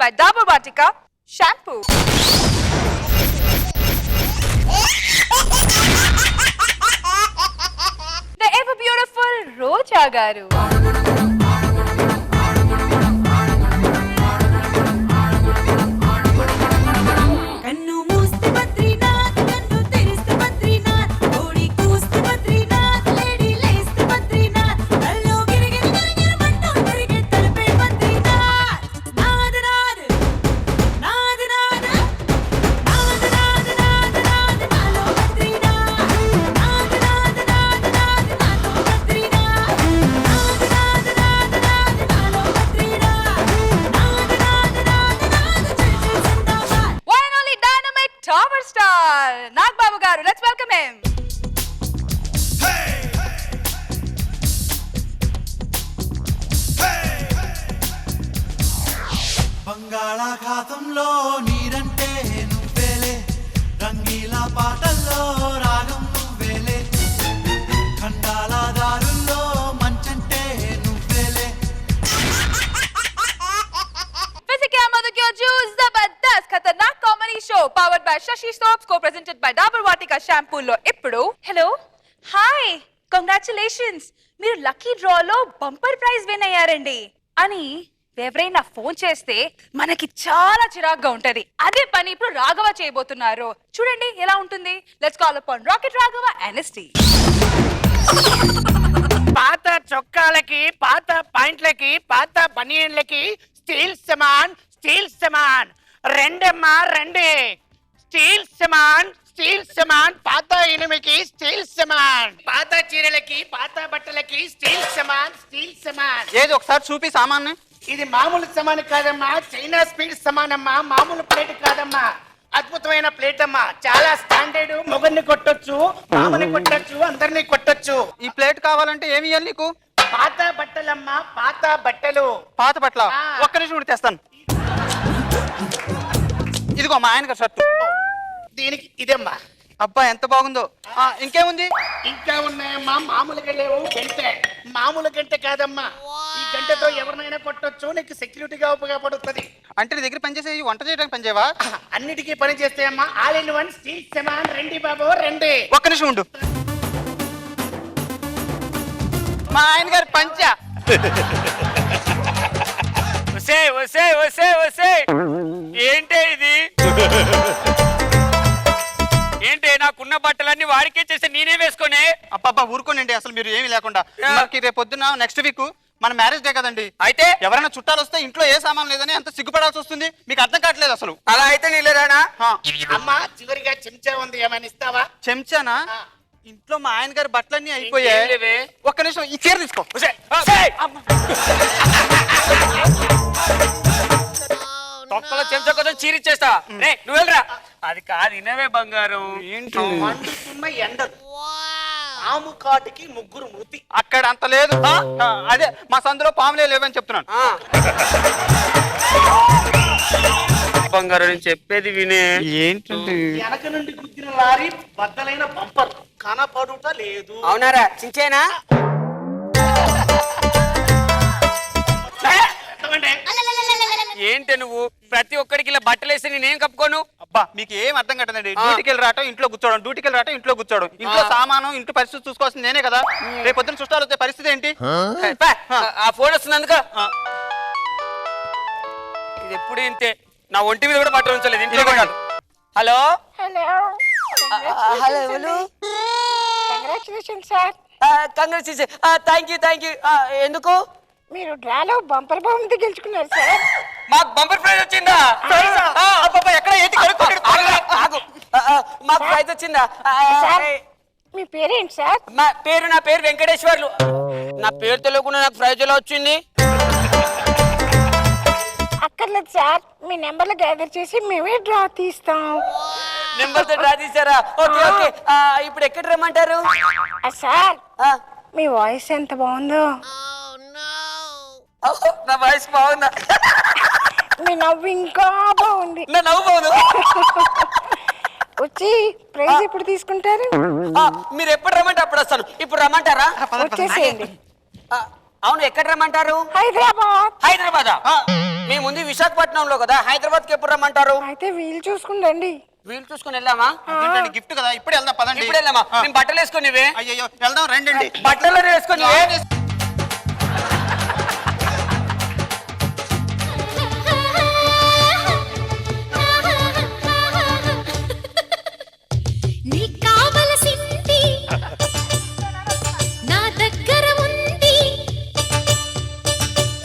by Dabur Vatika shampoo. The ever beautiful Roja Garu. బంగాళాఖాతంలో నీరంటే నువ్వేలే రంగీలా పాటల్లో రాగం నువ్వేలే ఖండాల దారుల్లో మంచంటే నువ్వేలే Physicam Madhukyo Juice Zabardast Khatarnak Comedy Show powered by Shashi Soaps co-presented by Dabur Vatika shampoo lo ippudu hello hi congratulations మీరు lucky డ్రాలో bumper prize win అయ్యారండి అని ఎవరైనా ఫోన్ చేస్తే మనకి చాలా చిరాగ్గా ఉంటది. అదే పని ఇప్పుడు రాఘవ చేయబోతున్నారు. చూడండి ఎలా ఉంటుంది. Let's call upon rocket Raghava NST. పాత చొక్కాలకి, పాత పాయింట్లకి, పాత బనియన్లకి స్టీల్ సమాన్ రెండమ్మా రండి. స్టీల్ సమాన్ పాత ఇనుమికి స్టీల్ సమాన్, పాత చీరలకి, పాత బట్టలకి స్టీల్ సమాన్. ఏది ఒకసారి చూపి సామాన్ని. ఇది మామూలు సమాన్ కాదమ్మా, చైనా స్పీడ్ సమానమ్మా. మామూలు ప్లేట్ కాదమ్మా, అద్భుతమైన ప్లేట్ అమ్మా. చాలా స్టాండర్డ్. మొగన్ని కొట్టొచ్చు, మామని కొట్టొచ్చు, అందరినీ కొట్టొచ్చు. ఈ ప్లేట్ కావాలంటే ఏమి ఇవ్వాలి నీకు? పాత బట్టలమ్మా, పాత బట్టలు. పాత బట్టల ఒక్క నిమిషం ఉండి తెస్తాను. ఇదిగో మా ఆయన షర్టు. దీనికి ఇదమ్మా. అబ్బా ఎంత బాగుందో. ఇంకేముంది? ఇంకా ఉన్నాయమ్మా. మామూలుగా లేవు. గంటె, మామూలు గంటె కాదమ్మా. ఈ గంటతో ఎవరినైనా కొట్టొచ్చు. నీకు సెక్యూరిటీగా ఉపయోగపడుతుంది. అంటే నీ దగ్గర పనిచేసే వంట చేయడానికి పనిచేవా? అన్నిటికీ పని చేస్తాయమ్మా. ఆల్ ఇన్ వన్ స్టీల్ సమాన్. రండి బాబు రండి. ఒక్క నిమిషం ఉండు. మా ఆయన గారి పంచ. ఏంటే ఇది? ఏంటి నాకున్న బట్టలన్నీ వాడికే చేస్తే నేనే వేసుకునే? అబ్బా ఊరుకోనండి, అసలు మీరు ఏమి లేకుండా. మనకి రేపు పొద్దున్న నెక్స్ట్ వీక్ మన మ్యారేజ్ డే కదండి. అయితే ఎవరైనా చుట్టాలు వస్తే ఇంట్లో ఏ సామాన్ లేదని అంత సిగ్గుపడాల్సి వస్తుంది. మీకు అర్థం కావట్లేదు అసలు. అలా అయితే నీలేరానా? అమ్మా చివరిగా చెంచా ఉంది, ఏమైనా ఇస్తావా? చెంచానా? ఇంట్లో మా ఆయన గారి బట్టలన్నీ అయిపోయాయి. ఒక్క నిమిషం ఈ చీర తీసుకో. తొక్కలో చెంచా కోసం చీరిచ్చేస్తా. నువ్వు వెళ్ళరా. అది కాదు, ఇనవే బంగారం. ఏంటి మండుతున్న ఎండలు, పాము కాటికి ముగ్గురు మృతి. అక్కడ అంత లేదు. అదే మా సందులో పాములే లేవని చెప్తున్నాను. బంగారం నేను చెప్పేది వినే. ఏంటండి? వెనక నుండి గుద్దిన లారీ బద్దలైన బంపర్ కనపడుట లేదు. అవునారా? చించేనా? ఏంటి నువ్వు ప్రతి ఒక్కడికి ఇలా బట్టలు వేస్తే నేనేం కప్పుకోను? అబ్బా మీకు ఏం అర్థం కట్టదండి. డ్యూటీకి వెళ్ళి రావటం ఇంట్లో కూర్చోవడం, డ్యూటీకి వెళ్ళి రావటం ఇంట్లో కూర్చోవడం. ఇంట్లో సామాను ఇంటి పరిస్థితి చూసుకోవాల్సింది నేనే కదా. రేపు పొద్దున చుట్టాలు వచ్చే పరిస్థితి ఏంటి? ఆ ఫోన్ వస్తుంది అందుక. ఇది ఎప్పుడు ఇంతే. నా ఒంటి మీద కూడా బట్టలు ఉంచలేదు, ఇంట్లో కూడా. హలో హలో ఎవరు? Congratulation sir. Congratulation. Thank you. ఎందుకు? మీరు డ్రాలో బంపర్ బహుమతి గెలుచుకున్నారు సార్. మాకు బంపర్ ప్రైజ్ వచ్చిందా? ఎక్కడ ఏంటి మాకు ప్రైజ్ వచ్చిందా? మీ పేరేంటి సార్? నా పేరు వెంకటేశ్వర్లు. నా పేరు తెలియకుండా నాకు ప్రైజ్ ఎలా వచ్చింది? అక్కర్లేదు సార్, మీ నెంబర్లు గ్యాదర్ చేసి మేమే డ్రా తీస్తాం. నెంబర్ తో డ్రా తీసారా? ఓకే. ఇప్పుడు ఎక్కడ రమ్మంటారు? సార్ మీ వాయిస్ ఎంత బాగుందో. నా వాయిస్ బాగుందా? మీ నవ్వు ఇంకా బాగుంది. నా నవ్వు బాగుంది. వచ్చి ప్రైజ్ ఎప్పుడు తీసుకుంటారు? మీరు ఎప్పుడు రమ్మంటే అప్పుడు వస్తాను. ఇప్పుడు రమ్మంటారా? వచ్చేసేయండి. అవును ఎక్కడ రమ్మంటారు? హైదరాబాద్. హైదరాబాద్. మీ ముందు విశాఖపట్నంలో కదా, హైదరాబాద్కి ఎప్పుడు రమ్మంటారు? అయితే వీలు చూసుకుండండి. వీలు చూసుకుని వెళ్దామా? గిఫ్ట్ కదా ఇప్పుడు వెళ్దాం పదండి. ఇప్పుడు వెళ్దామా? నేను బట్టలు వేసుకునివే. అయ్యో వెళ్దాం రండి. బట్టలు వేసుకొని నీకు కావలసింది నా దగ్గర ఉంది,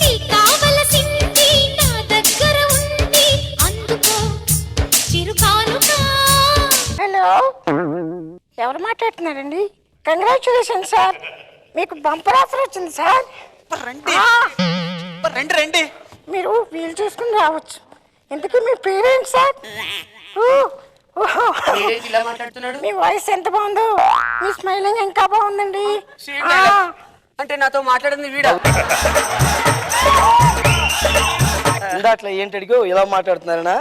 నీకు కావలసింది నా దగ్గర ఉంది, అందుకో చిరుకానుగా. హలో, ఎవరు మాట్లాడుతున్నారండి? కంగ్రాచులేషన్ సార్, మీకు బంపర్ ఆఫర్ వచ్చింది సార్. రండి. మీరు వీలు చూసుకుని రావచ్చు. ఇంతకీ మీ పేరెంట్స్ సార్? ఇలా మాట్లాడుతున్నాడు. మీ వాయిస్ ఎంత బాగుందో, మీ స్మైలింగ్ ఇంకా బాగుందండి. అంటే నాతో మాట్లాడింది వీడా? ఇందాట్లా ఏంటడిగో ఇలా మాట్లాడుతున్నారనా?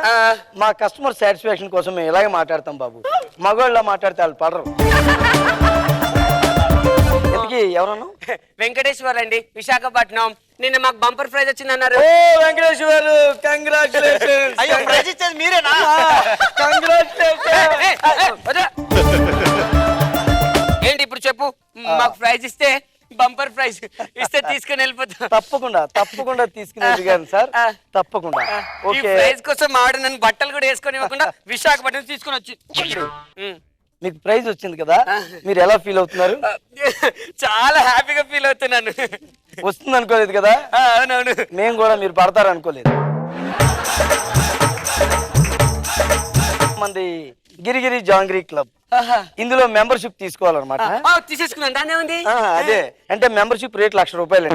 మా కస్టమర్ సాటిస్ఫాక్షన్ కోసం మేము ఇలాగే మాట్లాడతాం బాబు. మగవాళ్ళ మాట్లాడితే వాళ్ళు పడరు. ఎందుకు ఎవరన్నా? వెంకటేశ్వర్ అండి, విశాఖపట్నం. నిన్న మాకు బంపర్ ప్రైజ్ వచ్చిందన్నారు. ఓ వెంకటేశ్వర్, కంగ్రాచులేషన్స్. అయ్యో ప్రైజ్ ఇచ్చేది మీరేనా? ఏంటి ఇప్పుడు చెప్పు? మాకు ప్రైజ్ ఇస్తే, బంపర్ ప్రైజ్ ఇస్తే తీసుకుని వెళ్ళిపోతా. తప్పకుండా తీసుకునేది కానీ సార్, తప్పకుండా. ఈ ప్రైజ్ కోసం ఆవిడ నన్ను బట్టలు కూడా వేసుకొని ఇవ్వకుండా విశాఖపట్నం తీసుకుని వచ్చి. మీకు ప్రైజ్ వచ్చింది కదా, మీరు ఎలా ఫీల్ అవుతున్నారు? చాలా హ్యాపీగా ఫీల్ అవుతున్నాను. వస్తుంది అనుకోలేదు కదా? అవునవును. మేము కూడా మీరు పడతారు అనుకోలేదు. మంది గిరిగిరి జాంగ్రీ క్లబ్, ఇందులో మెంబర్షిప్ తీసుకోవాలన్నమాట. తీసేసుకున్నాను, దాన్ని ఉంది. అదే అంటే మెంబర్షిప్ రేట్ ₹1,00,000.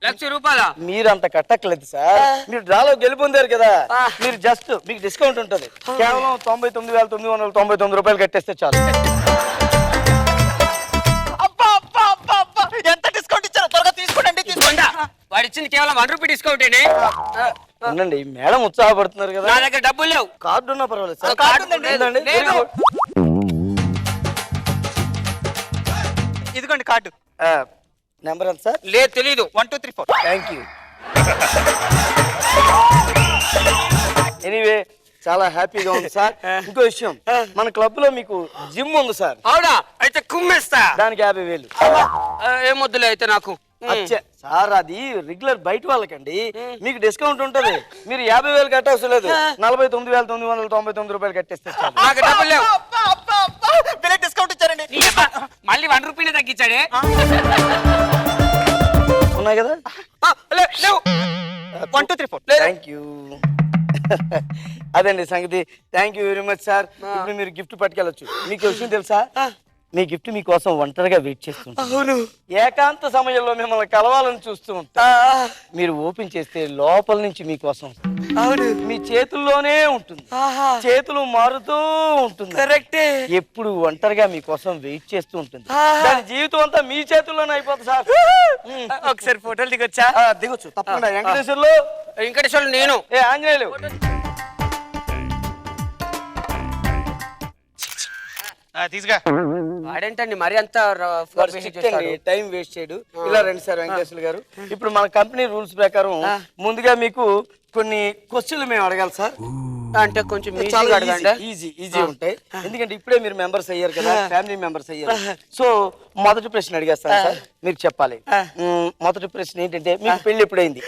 ₹1,00,000 మీరు అంత కట్టక్కలేదు సార్. మీరు డ్రాలో గెలుపొందారు కదా, మీరు జస్ట్ మీకు డిస్కౌంట్ ఉంటుంది. కేవలం ₹99,999 కట్టేస్తే చాలు. ఎంత డిస్కౌంట్ ఇచ్చారో త్వరగా తీసుకోండి. వాడు ఇచ్చింది కేవలం ₹1 డిస్కౌంట్. ఉండండి, మేడం ఉత్సాహపడుతున్నారు కదా. నా దగ్గర డబ్బులు లేవు. కార్డు ఉన్నా పర్వాలేదు సార్. కార్డు ఉందండి. లేదు. ఇదిగోండి కార్డు. నెంబర్ ఎంత సార్? లేదు, తెలీదు. 1 2 3 4. Thank you. ఎనీవే చాలా హ్యాపీగా ఉంది సార్. ఇంకో విషయం, మన క్లబ్ లో మీకు జిమ్ ఉంది సార్. అవునా? అయితే కుమ్మేస్తా. దానికి 50,000. ఏం వద్దులే అయితే నాకు. అచ్చే సార్, అది రెగ్యులర్ బయట వాళ్ళకండి, మీకు డిస్కౌంట్ ఉంటది. మీరు 50,000 కట్టవసరం లేదు, ₹49,999 కట్టేస్తే చాలు. నాకు డబ్బులు లేవు. డిస్కౌంట్ ఇచ్చారండి. మళ్ళీ ₹1 తగ్గించాడే. ఉన్నాయి కదా? లేవు. 1 2 3 4. Thank you. అదండి సంగతి. Thank you very much sir. ఇప్పుడు మీరు గిఫ్ట్ పట్టుకెళ్ళొచ్చు. మీకు విషయం తెలుసా, మీ గిఫ్ట్ మీకోసం ఒంటరిగా వెయిట్ చేస్తుంటా. అవును. ఏకాంత సమయంలో మిమ్మల్ని కలవాలని చూస్తూ ఉంటా. మీరు ఓపెన్ చేస్తే లోపల నుంచి మీకోసం అవును. మీ చేతుల్లోనే ఉంటుంది. చేతులు మారుతూ ఉంటుంది. కరెక్టే. ఎప్పుడు ఒంటరిగా మీకోసం వెయిట్ చేస్తూ ఉంటుంది. దాని జీవితం అంతా మీ చేతుల్లోనే అయిపోతుంది సార్. ఒకసారి ఫోటోలు దిగొచ్చా? దిగొచ్చు తప్పకుండా. వెంకటేశ్వర్లు, వెంకటేశ్వర్లు నేను. ఆంజనేయులు. తీసుగా. వాడేంటండి మరి అంత టైం వేస్ట్ చేయడు. ఇలా రండి సార్ వెంకటేశ్వర గారు. ఇప్పుడు మన కంపెనీ రూల్స్ ప్రకారం ముందుగా మీకు కొన్ని క్వశ్చన్లు మేము అడగాలి సార్. అంటే కొంచెం ఈజీ ఉంటాయి. ఎందుకంటే ఇప్పుడే మీరు మెంబర్స్ అయ్యారు కదా, ఫ్యామిలీ మెంబర్స్ అయ్యారు. సో మొదటి ప్రశ్న అడిగేస్తాను సార్, మీరు చెప్పాలి. మొదటి ప్రశ్న ఏంటంటే, మీకు పెళ్లి ఎప్పుడైంది?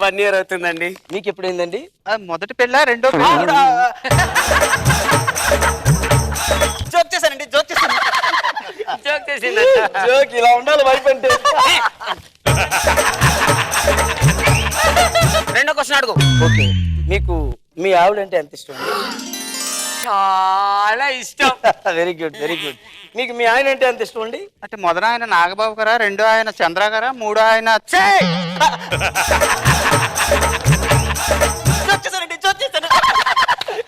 1 year అవుతుందండి. మీకు ఎప్పుడైందండి? మొదటి పెళ్ళ రెండో పెళ్ళ? జోక్ చేశానండి. జోక్ చేసింది. జోక్ ఇలా ఉండాలి వైఫ్ అంటే. రెండో క్వశ్చన్ అడుగు. ఓకే, మీకు మీ ఆవిడ అంటే ఎంత ఇష్టం? చాలా ఇష్టం. Very good. మీకు మీ ఆయన అంటే ఎంత ఇష్టం అండి? అంటే మొదట ఆయన నాగబాబు గారా, రెండో ఆయన చంద్ర గారా, మూడో ఆయన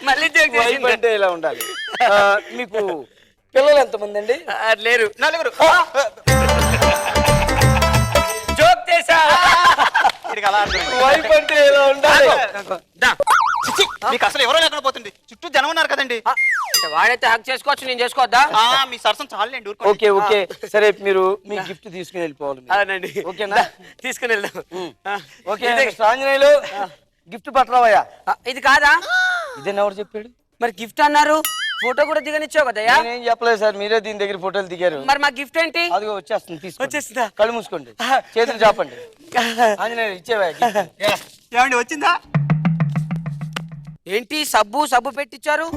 మళ్ళీ జోక్ వైఫ్ అంటే ఇలా ఉండాలి. మీకు పిల్లలు ఎంతమంది అండి? లేరు. 4. జోక్ చేసా. వైఫ్ అంటే ఇలా ఉండాలి. మీకు అసలు ఎవరో లేకుండా పోతుంది, చుట్టూ జనం ఉన్నారు కదండి. అంటే వాడైతే హక్ చేసుకోవచ్చు, నేను చేసుకోవద్దా? మీ సరసం చాలండి. ఓకే ఓకే సరే, మీరు మీ గిఫ్ట్ తీసుకుని వెళ్ళిపోవాలి మీరు. అవునండి, ఓకేనా? తీసుకుని వెళ్దాం. ఓకే ఆంజనేయులు, గిఫ్ట్ పట్టరావయ్యా. ఇది కాదా? ఇదేనా ఎవరు చెప్పాడు? మరి గిఫ్ట్ అన్నారు, ఫోటో కూడా దిగనిచ్చావు కదయ్యా. నేనేం చెప్పలేదు సార్, మీరే దీని దగ్గర ఫోటోలు దిగారు. మరి మా గిఫ్ట్ ఏంటి? అదిగో వచ్చేస్తుంది, తీసుకోండి. వచ్చేస్తుందా? కళ్ళు మూసుకోండి, చేతులు చాపండి. ఆంజనేయులు ఇచ్చేవా ఏమండి వచ్చిందా? ఏంటి సబ్బు పెట్టించారు?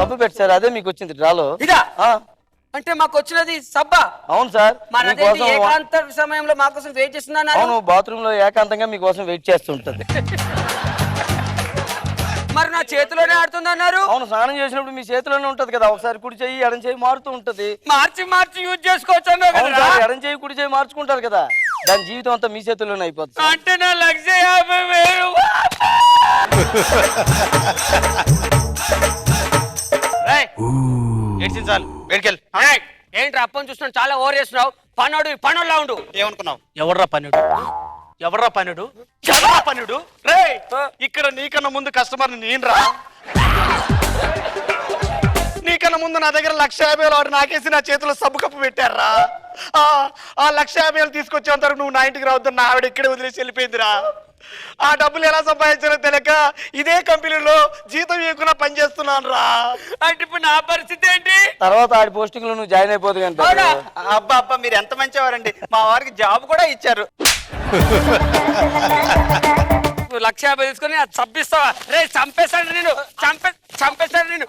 తప్పు పెట్టి సార్, అదే మీకు వచ్చింది డ్రాలో. ఇదా? ఆ, అంటే మాకు వచ్చినది సబ్బా? అవును సార్. మరి అదేంటి మీకోసం ఏకాంత సమయంలో మా కోసం వెయిట్ చేస్తున్నా? అవును, బాత్రూమ్ లో ఏకాంతంగా మీకోసం వెయిట్ చేస్తుంటది. మరి నా చేతిలోనే ఆడుతుంది అన్నారు. అవును, స్నానం చేసినప్పుడు మీ చేతిలోనే ఉంటది కదా, ఒకసారి కుడి చెయ్యి ఎడం చెయ్యి మారుతూ ఉంటది. మార్చి యూజ్ చేసుకోవచ్చు అన్నావు అవును కదా. సార్, ఎడం చెయ్యి కుడి చెయ్యి మార్చుకుంటారు కదా, దాని జీవితం అంతా మీ చేతుల్లోనే అయిపోతుంది సార్. అంటే నా 1,50,000. ఏడ్చింది చాలు, వేడికెళ్ళి. ఏయ్, ఏంట్రా అప్పని చూస్తున్నావు, చాలా ఓవర్ చేస్తున్నావు. పనులా ఉండు. ఏమనుకున్నావు? ఎవర్రా పన్నుడు? ఎవరా పన్నుడు? ఇక్కడ నీకన్నా ముందు కస్టమర్ నేనురా. నీకన్నా ముందు నా దగ్గర 1,50,000 నాకేసి నా చేతిలో సబ్బు కప్పు పెట్టారా. ఆ 1,50,000 తీసుకొచ్చేంత వరకు నువ్వు నా ఇంటికి రావద్దని నా ఆవిడ ఇక్కడే వదిలేసి వెళ్ళిపోయిందిరా. ఆ డబ్బులు ఎలా సంపాదించారో తెలియక ఇదే కంపెనీలో జీతం ఇవ్వకుండా పనిచేస్తున్నాను రా. అంటే ఇప్పుడు నా పరిస్థితి ఏంటి? తర్వాత ఆడి పోస్టింగ్ లో నువ్వు జాయిన్ అయిపోదు కంటే. అబ్బా అబ్బా, మీరు ఎంత మంచివారండి, మా వారికి జాబ్ కూడా ఇచ్చారు. 1,50,000 తీసుకొని అది చంపిస్తావా? రే చంపేస్తాడు నేను, చంపేస్తాడు నేను.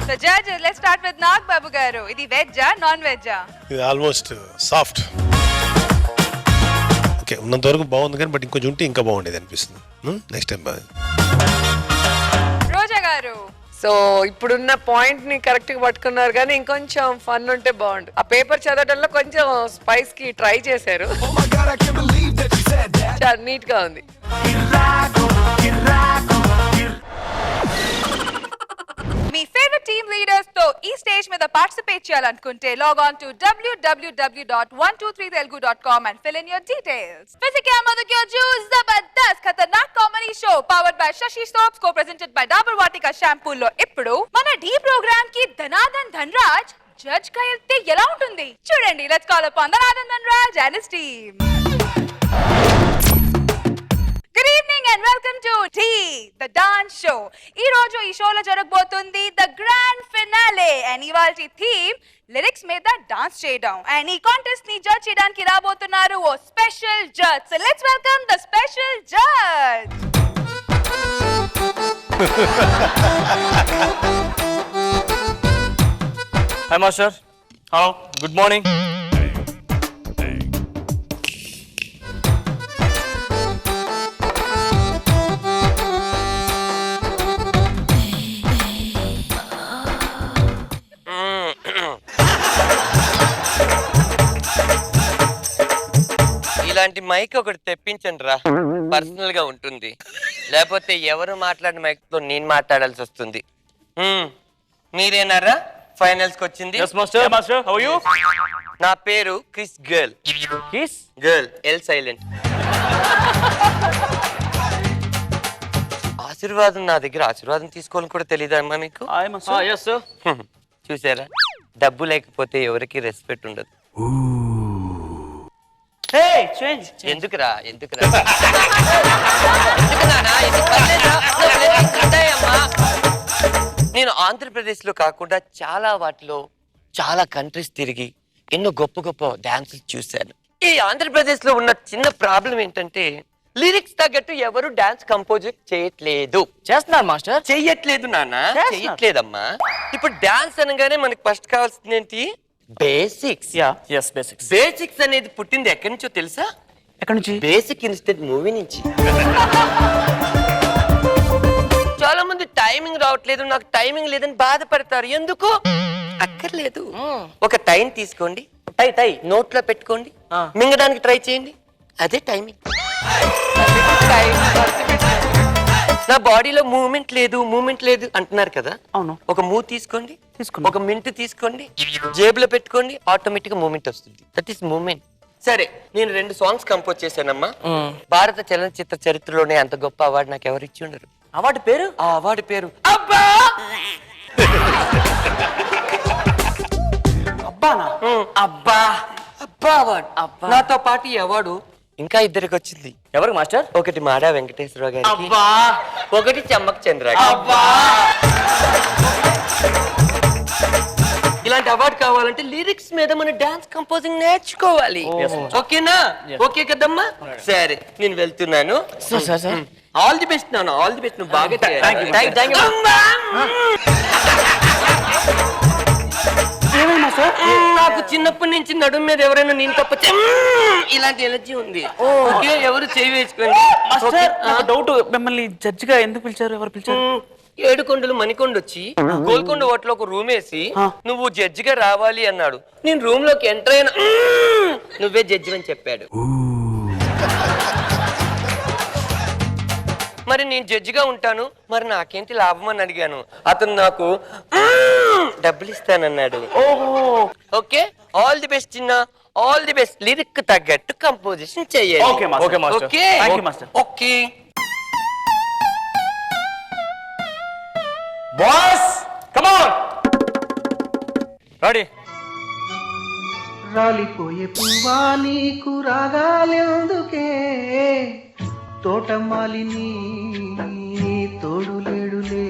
So judges, let's start with Nag Babu garu. Idi veg non veg? ఇది ఆల్మోస్ట్ సాఫ్ట్. ఓకే, ఉన్నంత వరకు బాగుంది కానీ బట్ ఇంకొంచెం ఉంటే ఇంకా బాగుండేది అనిపిస్తుంది. నెక్స్ట్ టైం బాగా. Roja garu. సో ఇప్పుడున్న పాయింట్ ని కరెక్ట్ గా పట్టుకున్నారు కానీ ఇంకొంచెం ఫన్ ఉంటే బాగుండు. ఆ పేపర్ చదవడంలో కొంచెం స్పైస్ కి ట్రై చేశారు, చాలా నీట్ గా ఉంది. మీ ఫేవరెట్ టీమ్ లీడర్స్ తో ఈ స్టేజ్ మీద పార్టిసిపేట్ చేయాలనుకుంటే log on to www.123telugu.com and fill in your details. Physics Madu Kyo Juice Zabardast Khatarnak Comedy Show powered by Shashi Soaps co-presented by Dabur Vatika Shampoo లో ఇప్పుడు మన D programme కి ధనాధన్ Dhanraj judge గా వెళ్తే ఎలా ఉంటుంది చూడండి. Let's call upon Dhanadhan Dhanraj and his team. Good evening and welcome to Tea, the dance show. ఈ రోజు ఈ షోలో జరగబోతుంది the grand finale and ఇవాల్టి థీమ్ లిరిక్స్ మీద డాన్స్ చేయడం. అండ్ ఈ కాంటెస్ట్ ని జడ్జ్ చేయడానికి రాబోతున్నారు ఓ special judge. So let's welcome the special judge. Hi master. Hello, good morning. ఇలాంటి మైక్ ఒకటి తెప్పించండి రా, పర్సనల్ గా ఉంటుంది. లేకపోతే ఎవరు మాట్లాడిన మైక్ తో నేను మాట్లాడాల్సి వస్తుంది. మీరేనారా ఫైనల్స్ కి వచ్చింది? నా పేరు క్రిస్ గర్ల్. L silent. ఆశీర్వాదం నా దగ్గర ఆశీర్వాదం తీసుకోవాలని కూడా తెలియదమ్మా మీకు? చూసారా, డబ్బు లేకపోతే ఎవరికి రెస్పెక్ట్ ఉండదు. ఎందుకురా నేను ఆంధ్రప్రదేశ్ లో కాకుండా చాలా వాటిలో చాలా కంట్రీస్ తిరిగి ఎన్నో గొప్ప గొప్ప డాన్సులు చూశాను. ఈ ఆంధ్రప్రదేశ్ లో ఉన్న చిన్న ప్రాబ్లం ఏంటంటే లిరిక్స్ తగ్గట్టు ఎవరు డాన్స్ కంపోజ్ చేయట్లేదు. చేస్తున్నారు మాస్టర్. చెయ్యట్లేదు నాన్న, చెయ్యట్లేదమ్మా. ఇప్పుడు డాన్స్ అనగానే మనకి ఫస్ట్ కావాల్సింది ఏంటి? బేసిక్స్. బేసిక్స్ అనేది పుట్టింది ఎక్కడి నుంచో తెలుసా? ఎక్కడి నుంచి? బేసిక్ ఇన్స్టెంట్ మూవీ నుంచి. చాలా మంది టైమింగ్ రావట్లేదు, నాకు టైమింగ్ లేదని బాధపడతారు. ఎందుకు? అక్కర్లేదు. ఒక టైం తీసుకోండి, టై నోట్లో పెట్టుకోండి, మింగడానికి ట్రై చేయండి, అదే టైమింగ్. నా బాడీలో మూమెంట్ లేదు అంటున్నారు కదా. అవును. ఒక మూవ్ తీసుకోండి, ఒక మింట్ తీసుకోండి, జేబులో పెట్టుకోండి, ఆటోమేటిక్ గా మూమెంట్ వస్తుంది. That is moment. సరే, నేను 2 సాంగ్స్ కంపోజ్ చేశానమ్మా. భారత చలనచిత్ర చరిత్రలోనే అంత గొప్ప అవార్డు నాకు ఎవరు ఇచ్చి ఉండరు. అవార్డు పేరు? ఆ అవార్డు పేరు అబ్బా అబ్బానా? అబ్బా అబ్బా అవార్డు. నాతో పాటు ఈ అవార్డు ఇంకా 2కి వచ్చింది. ఎవరు మాస్టర్? ఒకటి మాడా వెంకటేశ్వరరావు గారికి, అబ్బా. ఒకటి చెమ్మక్ చంద్ర. అబ్బా. ఇలాంటి అవార్డు కావాలంటే లిరిక్స్ మీద మన డాన్స్ కంపోజింగ్ నేర్చుకోవాలి. ఓకేనా? ఓకే కదమ్మా? సరే, నేను వెళ్తున్నాను. ఆల్ ది బెస్ట్ నాన్న, ఆల్ ది బెస్ట్. నువ్వు బాగా నాకు చిన్నప్పటి నుంచి నడుము మీద ఎవరైనా నేను తప్ప ఇలాంటి ఎనర్జీ ఉంది. ఓకే, ఎవరు చేయి వేసుకోండి. డౌట్, మిమ్మల్ని జడ్జి గా ఎందుకు పిలిచారు? ఎవరు పిలిచారు? 7 కొండలు మణికొండ వచ్చి గోల్కొండ హోటల్ ఒక రూమ్ వేసి నువ్వు జడ్జిగా రావాలి అన్నాడు. నేను రూమ్ లోకి ఎంటర్ అయినా నువ్వే జడ్జి అని చెప్పాడు. మరి నేను జడ్జిగా ఉంటాను, మరి నాకేంటి లాభం అని అడిగాను. అతను నాకు డబ్బులు ఇస్తానన్నాడు. ఓకే, ఆల్ ది బెస్ట్ చిన్న, ఆల్ ది బెస్ట్. లిరిక్ తగ్గట్టు కంపోజిషన్ చెయ్యాలి. Okay. Boss come on, ready. రాలిపోయే పువ్వా నీకు రాగాలెందుకే, తోటమాలిని తోడులేడులే,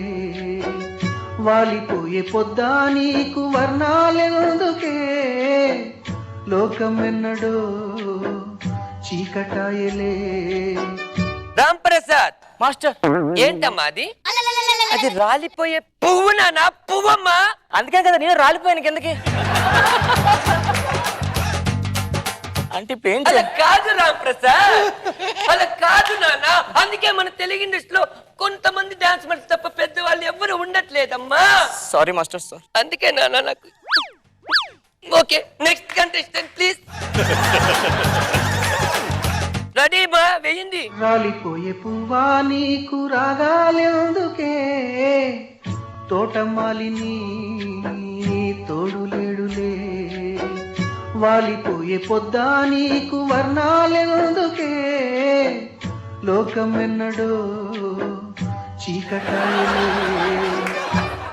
వాలిపోయే పొద్దా నీకు వర్ణాలెందుకే, లోకమెన్నడో చీకటాయలే. రామ్ ప్రసాద్ మాస్టర్, ఏంటమ్మా అది? అది రాలిపోయే పువ్వు నానా, పువ్వమ్మా. అందుకే కదా నేను రాలిపోయాను కిందకి. అంటే అలా కాదు రామ్ ప్రసాద్, అలా కాదు నానా. అందుకే మన తెలుగు ఇండస్ట్రీలో కొంతమంది డాన్స్ మాస్టర్స్ తప్ప పెద్దవాళ్ళు ఎవరు ఉండట్లేదమ్మా. Sorry master sir. అందుకే నానా నాకు. Okay, next contestant please. Ready బా, వేయండి. రాలిపోయే పువ్వా నీకు రాగాలెందుకే, తోటమాలిని తోడులేడులే, వాలిపోయే పొద్దా నీకు వర్ణాలెందుకే, లోకమెన్నడో చీకటాయలే.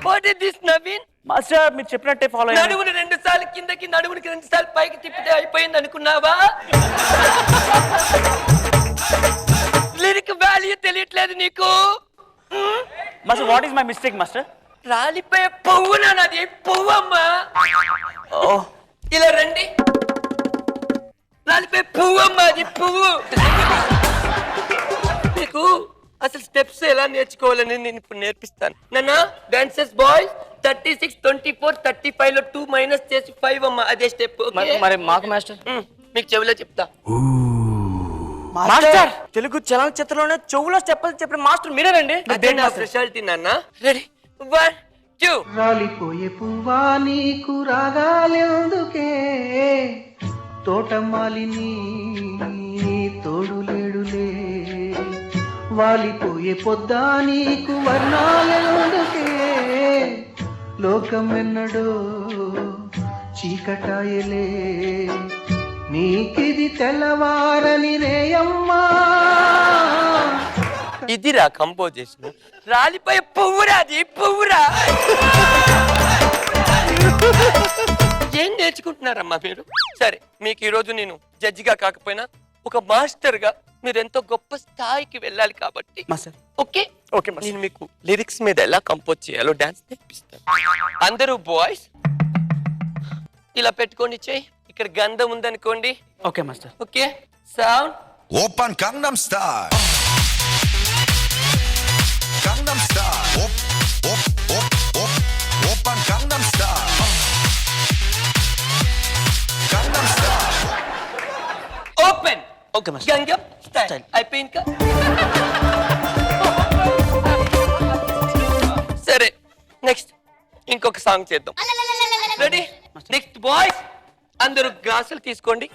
What is this Naveen? Master మీరు చెప్పినట్టే ఫాలో అయ్యాను. నడుముని 2 సార్లు కిందకి, నడుమునికి 2 సార్లు పైకి తిప్పితే అయిపోయింది అనుకున్నావా? లిరిక్ వాల్యూ తెలియట్లేదు నీకు? Master what is my mistake master? రాలిపోయే పువ్వు నాది, పువ్వమ్మా. ఇలా రండి. రాలిపోయే పువ్వమ్మా, అది పువ్వు. నీకు అసలు స్టెప్స్ ఎలా నేర్చుకోవాలని నేను ఇప్పుడు నేర్పిస్తాను. నాన్న డాన్సర్స్ బాయ్స్ 36, 24, 35 లో 2 మైనస్ చేసి 5 అమ్మా, అదే స్టెప్. మరి మాకు మాస్టర్? మీకు చెవిలో చెప్తా. మాస్టర్, తెలుగు చలనచిత్రంలోనే చెవులో స్టెప్పులు చెప్పిన మాస్టర్ మీరేనండి. అదే నా స్పెషాలిటీ నాన్న. రెడీ, 1, 2. రాలిపోయే పువ్వా నీకు రాగాలెందుకే, తోటమాలిని తోడులేడులే, వాలిపోయే పొద్దా నీకు వర్ణాలెందుకే, లోకమెన్నడో చీకటాయలే, నీకిది తెల్లవారని రేయమ్మా. ఇదిరా కంపోజిషన్. రాలిపోయే పువ్వురా, అది పువ్వురా. ఏం నేర్చుకుంటున్నారమ్మా మీరు? సరే, మీకు ఈరోజు నేను జడ్జిగా కాకపోయినా ఒక మాస్టర్ గా మీరు ఎంతో గొప్ప స్థాయికి వెళ్ళాలి కాబట్టి ఓకే ఓకే నేను మీకు లిరిక్స్ మీద ఎలా కంపోజ్ చేయాలో డాన్స్ నేర్పిస్తాను. అందరూ బాయ్స్ ఇలా పెట్టుకోండి చెయ్యి. ఇక్కడ గంధం ఉందనుకోండి. Okay master. Okay, sound open Gangam style. Gangnam Style. Open Gangnam Style. Gangnam Style. Open. Okay master. Gangam style అయిపోయింది కదా. సరే, నెక్స్ట్ ఇంకొక సాంగ్ చేద్దాం. రెడీ? నెక్స్ట్ బాయ్స్ అందరూ గ్లాసులు తీసుకోండి.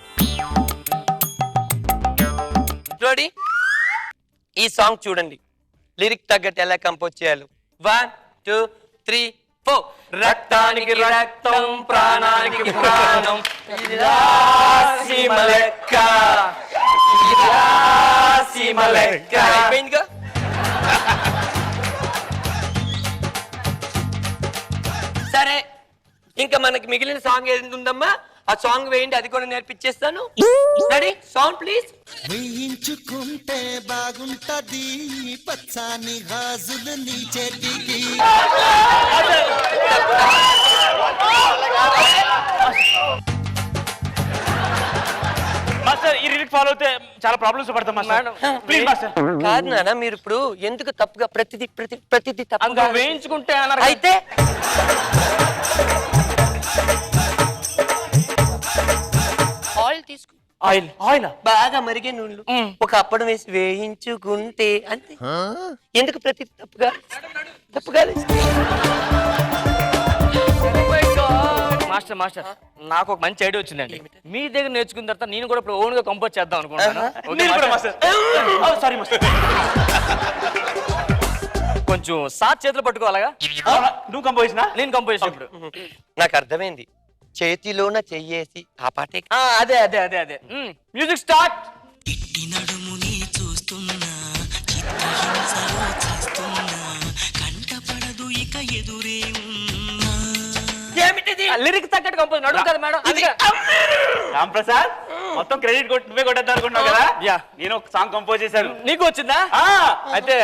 రెడీ? ఈ సాంగ్ చూడండి. లిరిక్ తగ్గట్టు ఎలా కంపోజ్ చేయాలి? 1 2 3 4 రక్తానికి రక్తం ప్రాణానికి ప్రాణం ఇది రాశిమ లెక్క ఇది రాశిమ లెక్క. అయిపోయిందిగా. సరే ఇంకా మనకి మిగిలిన సాంగ్ ఏది ఉందమ్మా ఆ సాంగ్ వేయండి, అది కూడా నేర్పించేస్తాను. రెడీ? Song please. వేయించుకుంటే బాగుంటది పచ్చాని గాజులు నీ చేతికి. మాస్టర్ ఈ లిరిక్ ఫాలో అయితే చాలా ప్రాబ్లమ్స్ పడతాం మాస్టర్. Please master. కాదు నాన్న, మీరు ఇప్పుడు ఎందుకు తప్పుగా ప్రతిదీ తప్పుగా వేయించుకుంటే అన్నారు అయితే ఆయిల్ తీసుకు. ఆయిల్ బాగా మరిగే నూనెలు ఒక అప్పడం వేసి వేయించుకుంటే అంతే. ఎందుకు ప్రతి తప్పుగా మాస్టర్ మాస్టర్ నాకు ఒక మంచి ఐడియా వచ్చిందండి. మీ దగ్గర నేర్చుకున్న తర్వాత నేను కూడా ఇప్పుడు ఓన్ గా కంపోజ్ చేద్దాం అనుకుంటున్నాను. Sorry master. కొంచెం సాత్ చేతులు పట్టుకోవాలగా. నువ్వు కంపోజ్ చేసినా నేను కంపోజ్ చేసిన ఇప్పుడు నాకు అర్థమైంది. చేతిలోన చెయ్యేసి ఆ పాటే. అదే అదే అదే అదే మ్యూజిక్ స్టార్ట్. నడుముని చూస్తున్నా చిత్రహింసలో చేస్తున్నా కంటపడదు ఇక ఎదురే ఉన్నా. ఏమిటిది? లిరిక్ తగ్గట్టు కంపోజ్ నడుము కదా మేడం. రామ్ ప్రసాద్ మొత్తం క్రెడిట్ నువ్వే కొట్టేద్దాం అనుకుంటున్నావు కదా. యా నేను ఒక సాంగ్ కంపోజ్ చేశాను. నీకు వచ్చిందా? అయితే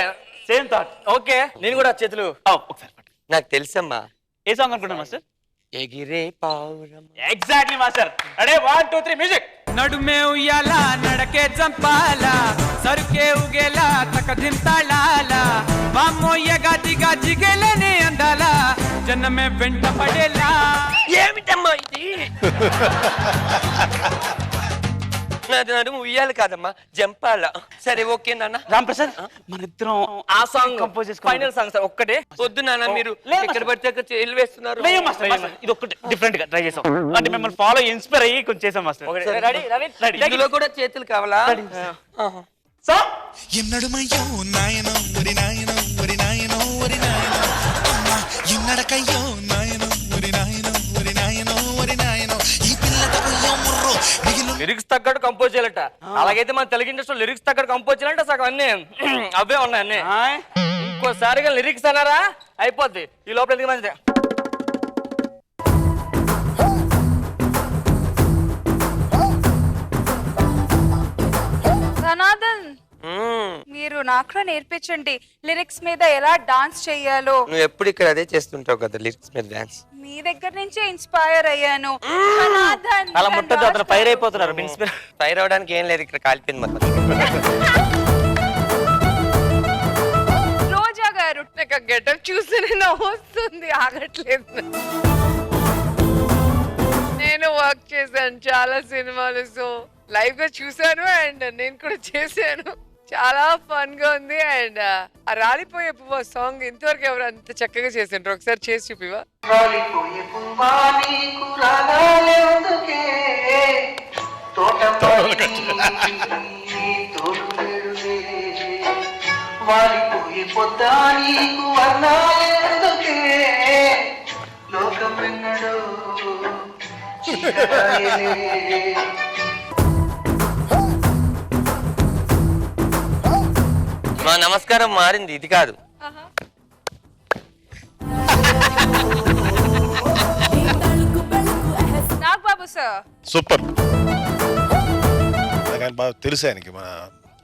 సేమ్ థాట్. ఓకే నేను కూడా చేతులు ఒకసారి నాకు తెలుసమ్మా. ఏ సాంగ్ అనుకుంటున్నా మాస్టర్? ఎగిరే పావురం. Exactly master. అడే 1 2 3 మ్యూజిక్. నడుమే ఉయ్యాల నడకే చంపాల సరుకే ఉగేలా తకదింతాళాల వామ్మోయ్యగా దిగా జిగేలనే అందాల జనమే వెంట పడేలా. ఏమిటమ్మా ఇది? నాది నడుము ఉయ్యాలి కాదమ్మా, జంపాల. సరే ఓకే నాన్న. రామ్ ప్రసాద్ మన ఇద్దరం ఆ సాంగ్ కంపోజ్ చేసుకో. ఫైనల్ సాంగ్ సార్ ఒక్కటే. వద్దు నాన్న, మీరు ఎక్కడ పడితే అక్కడ చెల్లి వేస్తున్నారు. ఇది ఒక్కటి డిఫరెంట్ గా ట్రై చేసాం. అంటే మిమ్మల్ని ఫాలో ఇన్స్పైర్ అయ్యి కొంచెం చేసాం మాస్టర్. Ready ready. ఇందులో కూడా చేతులు కావాలా? ఎన్నడుమయ్యో నాయనో ఒరి నాయనో ఒరి నాయనో ఒరి నాయనో అమ్మా ఎన్నడకయ్యో నాయనో ఒరి నాయనో ఒరి నాయనో ఒరి నాయనో ఈ పిల్లటకయ్యో ముర్రో మిగిలిన లిరిక్స్ తగ్గట్టు కంపోజ్ చేయాలట. అలాగైతే మన తెలుగు ఇండస్ట్రీలో లిరిక్స్ తగ్గట్టు కంపోజ్ చేయాలంటే సగం అన్నీ అవే ఉన్నాయి అన్నీ. ఇంకోసారిగా లిరిక్స్ అన్నారా అయిపోద్ది. ఈ లోపల ఎందుకు మంచిది. సనాతన్ మీరు నాకు నేర్పించండి లిరిక్స్ మీద ఎలా డాన్స్ చేయాలో. నువ్వు ఎప్పుడు ఇక్కడ అదే చేస్తుంటావు కదా, లిరిక్స్ మీద డాన్స్. మీ దగ్గర నుంచే ఇన్స్పైర్ అయ్యాను. సనాతన్ అలా ముట్టదు, అతను ఫైర్ అయిపోతున్నారు. ఫైర్ అవడానికి ఏం లేదు, ఇక్కడ కాలిపోయింది మొత్తం. రోజా గారు నాకు గెటప్ చూస్తేనే నవ్వొస్తుంది, ఆగట్లేదు. నేను వర్క్ చేశాను చాలా సినిమాలు, సో లైవ్ గా చూసాను అండ్ నేను కూడా చేశాను. చాలా ఫన్ గా ఉంది. అండ్ ఆ రాలిపోయే పువ్వు సాంగ్ ఇంతవరకు ఎవరు అంత చక్కగా చేసిండ్రు, ఒకసారి చేసి చూపివా? రాలిపోయే పువ్వా నీకు రాగాలే అందుకే తోటమాలి తోడు వేడులే వాలిపోయే పొద్దా నీకు వర్ణాలే అందుకే లోకం ఎన్నడో చీకటాయలే. మా నమస్కారం మారింది, ఇది కాదు. Nagababu sir super. నాకు బాగా తెలుసు ఆయనకి, మన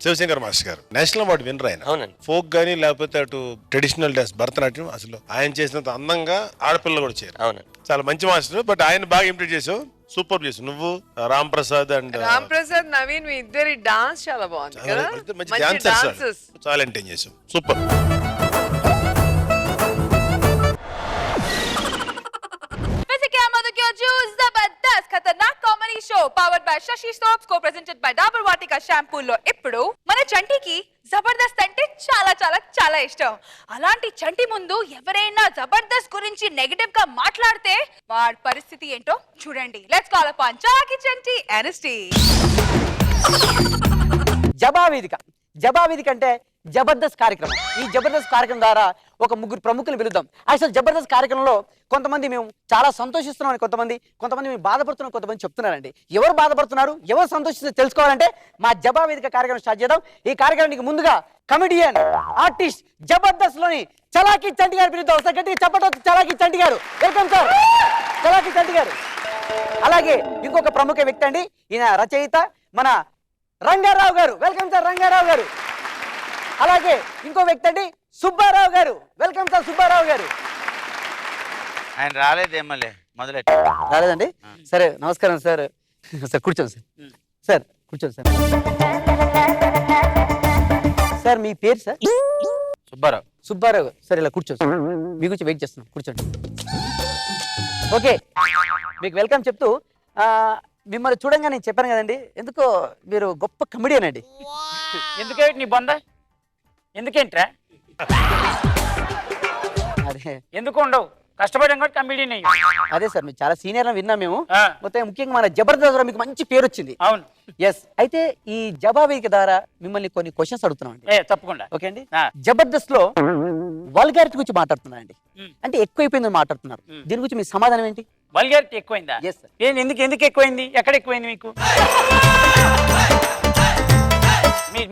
శివశంకర్ మాస్టర్ గారు నేషనల్ అవార్డు విన్నర్ ఆయన. అవునండి. ఫోక్ గానీ లేకపోతే అటు ట్రెడిషనల్ డాన్స్ భరతనాట్యం అసలు ఆయన చేసినంత అందంగా ఆడపిల్లలు కూడా చేయరు. అవునండి. చాలా మంచి మాస్టర్. బట్ ఆయన బాగా ఇమిటేట్ చేసావు, సూపర్ చేసావు. నువ్వు రామ్ ప్రసాద్ అండ్ రామ్ ప్రసాద్ నవీన్ మీ ఇద్దరి డాన్స్ చాలా బాగుంది కదా, మంచి డాన్సర్స్. చాలా ఎంటర్టైన్ చేసావు, super. Jabardasth Khatarnak comedy show powered by Sasi soaps co presented by Dabur Vatika షాంపూలో ఇప్పుడు మన చంటికి జబర్దస్త్ అంటే చాలా చాలా చాలా ఇష్టం. అలాంటి చంటి ముందు ఎవరైనా జబర్దస్త్ గురించి నెగటివ్ గా మాట్లాడితే వాడి పరిస్థితి ఏంటో చూడండి. లెట్స్ కాల్ అపాన్ చాకి చంటి ఎనస్టీ. జబావేదిక. జబావేదిక అంటే జబర్దస్త్ కార్యక్రమం. ఈ జబర్దస్త్ కార్యక్రమం ద్వారా ఒక ముగ్గురు ప్రముఖులు పిలుద్దాం. అసలు జబర్దస్త్ కార్యక్రమంలో కొంతమంది మేము చాలా సంతోషిస్తున్నామని కొంతమంది మేము బాధపడుతున్నాం, కొంతమంది చెప్తున్నారండి. ఎవరు బాధపడుతున్నారు, ఎవరు సంతోషిస్తున్నారు తెలుసుకోవాలంటే మా జబా వేదిక కార్యక్రమం స్టార్ట్ చేద్దాం. ఈ కార్యక్రమానికి ముందుగా కమెడియన్, ఆర్టిస్ట్, జబర్దస్త్ లోని చలాకీ చంటి గారు పిలుద్దాం. ఒకసారి గట్టిగా చెప్పండి, చలాకీ చంటి గారు. వెల్కమ్ సార్, చలాకీ చంటి గారు. అలాగే ఇంకొక ప్రముఖ వ్యక్తి అండి, ఈయన రచయిత మన రంగారావు గారు. వెల్కమ్ సార్ రంగారావు గారు. అలాగే ఇంకో వ్యక్తి అండి సుబ్బారావు గారు. వెల్కమ్ సార్ సుబ్బారావు గారు. ఆయన రాలేదేమలే మొదలెట్టి రాలేదండి. సరే నమస్కారం సార్. సార్ కూర్చోండి సార్. సార్ కూర్చోండి సార్. సార్ మీ పేరు సార్? సుబ్బారావు. సుబ్బారావు సార్. ఇలా కూర్చోండి సార్, మీ గురించి వెయిట్ చేస్తున్నాం, కూర్చోండి. ఓకే, మీకు వెల్కమ్ చెప్తూ మిమ్మల్ని చూడంగా నేను చెప్పాను కదండి, ఎందుకో మీరు గొప్ప కమెడియన్ అండి. ఎందుకే నీ బొంద ఎందుకేంట్రా? అదే ఎందుకు ఉండవు, కష్టపడడం కూడా కమిడీని అయ్యి. అదే సార్, మీరు చాలా సీనియర్ అని విన్నాం మేము. మొత్తం ముఖ్యంగా మన జబర్దస్త్ లో మీకు మంచి పేరు వచ్చింది. అవును. ఎస్. అయితే ఈ జవాబీకి ద్వారా మిమ్మల్ని కొన్ని క్వశ్చన్స్ అడుగుతున్నాం అండి. తప్పకుండా. ఓకే అండి. జబర్దస్త్ లో వల్గారిటీ గురించి మాట్లాడుతున్నారండి, అంటే ఎక్కువైపోయిందని మాట్లాడుతున్నారు. దీని గురించి మీ సమాధానం ఏంటి? వల్గారిటీ ఎక్కువైందా? Yes sir. ఎందుకు ఎక్కువైంది? ఎక్కడ ఎక్కువైంది మీకు?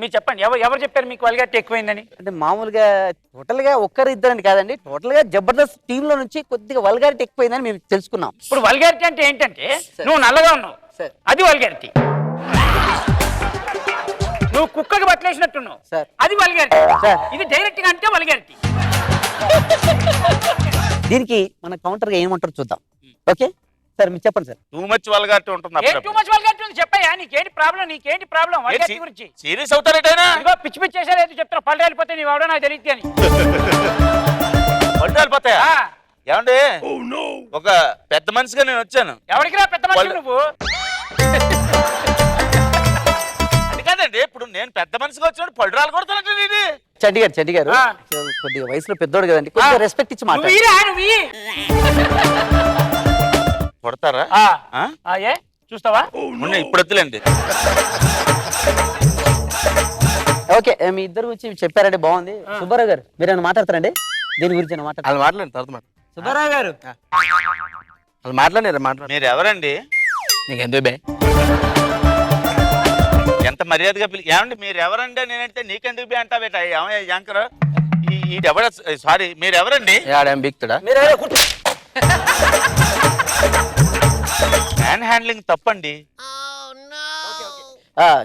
మీరు చెప్పండి, ఎవరు చెప్పారు మీకు వల్గారిటీ ఎక్కువైందని? అంటే మామూలుగా టోటల్ గా ఒక్కరు ఇద్దరని కాదండి, టోటల్ గా జబర్దస్త్ టీమ్ లో నుంచి కొద్దిగా వల్గారిటీ ఎక్కువైందని మేము తెలుసుకున్నాం. ఇప్పుడు వల్గారిటీ అంటే ఏంటంటే నువ్వు నల్లగా ఉన్నావు, అది వల్గారిటీ. నువ్వు కుక్కకి బట్టలేసినట్టున్నావు, అది వల్గారిటీ. ఇది డైరెక్ట్ గా అంటే వల్గారిటీ. దీనికి మన కౌంటర్ గా ఏమంటారు చూద్దాం. ఓకే సార్, మీరు చెప్పండి సార్. టూ మచ్ వల్గారిటీ ఉంటుంది. టూ మచ్ వల్గారిటీ ఉంది, చెప్పయ్యా. నీకేంటి ప్రాబ్లం వల్గారిటీ గురించి? సీరియస్ అవుతారేటైనా? ఇదిగో పిచ్చి పిచ్చి చేసేది చెప్తున్నా, పళ్ళు రాలిపోతే నీవు ఎవడో నాకు తెలియదు అని. పళ్ళు రాలిపోతాయా? ఏమండి, ఒక పెద్ద మనిషిగా నేను వచ్చాను. ఎవరికి రా పెద్ద మనిషి నువ్వు? అది కాదండి, ఇప్పుడు నేను పెద్ద మనిషిగా వచ్చినప్పుడు పళ్ళు రాలు కొడతానంటే ఇది. చంటి గారు కొద్దిగా వయసులో పెద్దోడు కదండి, కొద్దిగా రెస్పెక్ట్ ఇచ్చి మాట్లాడు. కొడతారా? ఏ చూస్తావా? ఇప్పుడు వద్దులేండి. ఓకే, మీ ఇద్దరు గురించి చెప్పారండి, బాగుంది. సుబ్బారావు గారు మీరేమైనా మాట్లాడతారండి దీని గురించి? మాట్లాడండి తర్వాత సుబ్బారావు గారు వాళ్ళు మాట్లాడారు. మీరు ఎవరండి? నీకెందుకు బే? ఎంత మర్యాదగా ఏమండి మీరు ఎవరండి నేనంటే నీకెందుకు బే అంటావేట? యాంకర్ ఎవడ? సారీ, మీరు ఎవరండి? బిక్తుడా? హ్యాండ్ హ్యాండ్లింగ్ తప్పండి.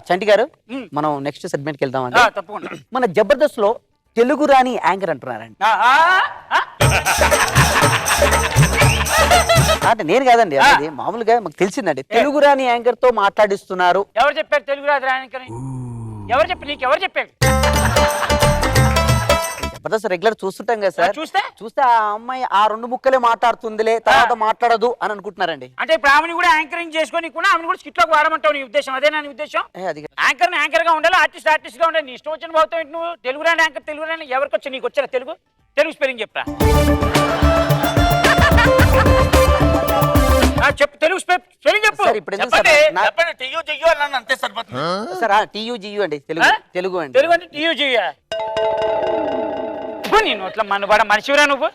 చంటి గారు, మనం నెక్స్ట్ సెగ్మెంట్కి వెళ్దామండి. తప్పకుండా. మన జబర్దస్త్ లో తెలుగు రాని యాంకర్ అంటున్నారండి. అంటే నేను కాదండి, అది మామూలుగా మాకు తెలిసిందండి, తెలుగు రాని యాంకర్ తో మాట్లాడిస్తున్నారు. ఎవరు చెప్పారు తెలుగు రాని యాంకర్? ఎవరు చెప్పారు? నీకు ఎవరు చెప్పారు? జబర్దస్త్ రెగ్యులర్ చూస్తుంటాం కదా సార్, చూస్తే ఆ అమ్మాయి ఆ రెండు ముక్కలే మాట్లాడుతుందిలే, తర్వాత మాట్లాడదు అని అనుకుంటున్నారండి. అంటే ఇప్పుడు ఆమెను కూడా యాంకరింగ్ చేసుకొని కూడా ఆమెను కూడా స్కిట్ లోకి వాడమంటావు, నీ ఉద్దేశం అదేనా? నీ ఉద్దేశం యాంకర్ గా ఉండాలి, ఆర్టిస్ట్ గా ఉండాలి. నీ ఇష్టం వచ్చిన పోతావు నువ్వు. తెలుగు రాని యాంకర్ ఎవరికి వచ్చా? నీకు వచ్చారా తెలుగు స్పెల్లింగ్ చెప్పరా? చెప్పు, తెలుగు స్పెల్లింగ్ చెప్పు. అంతే సరిపోతుంది సార్. TUGU అండి, తెలుగు అండి. తెలుగు అంటే TUGU. నేను అట్లా మన మనిషిరా నువ్వు?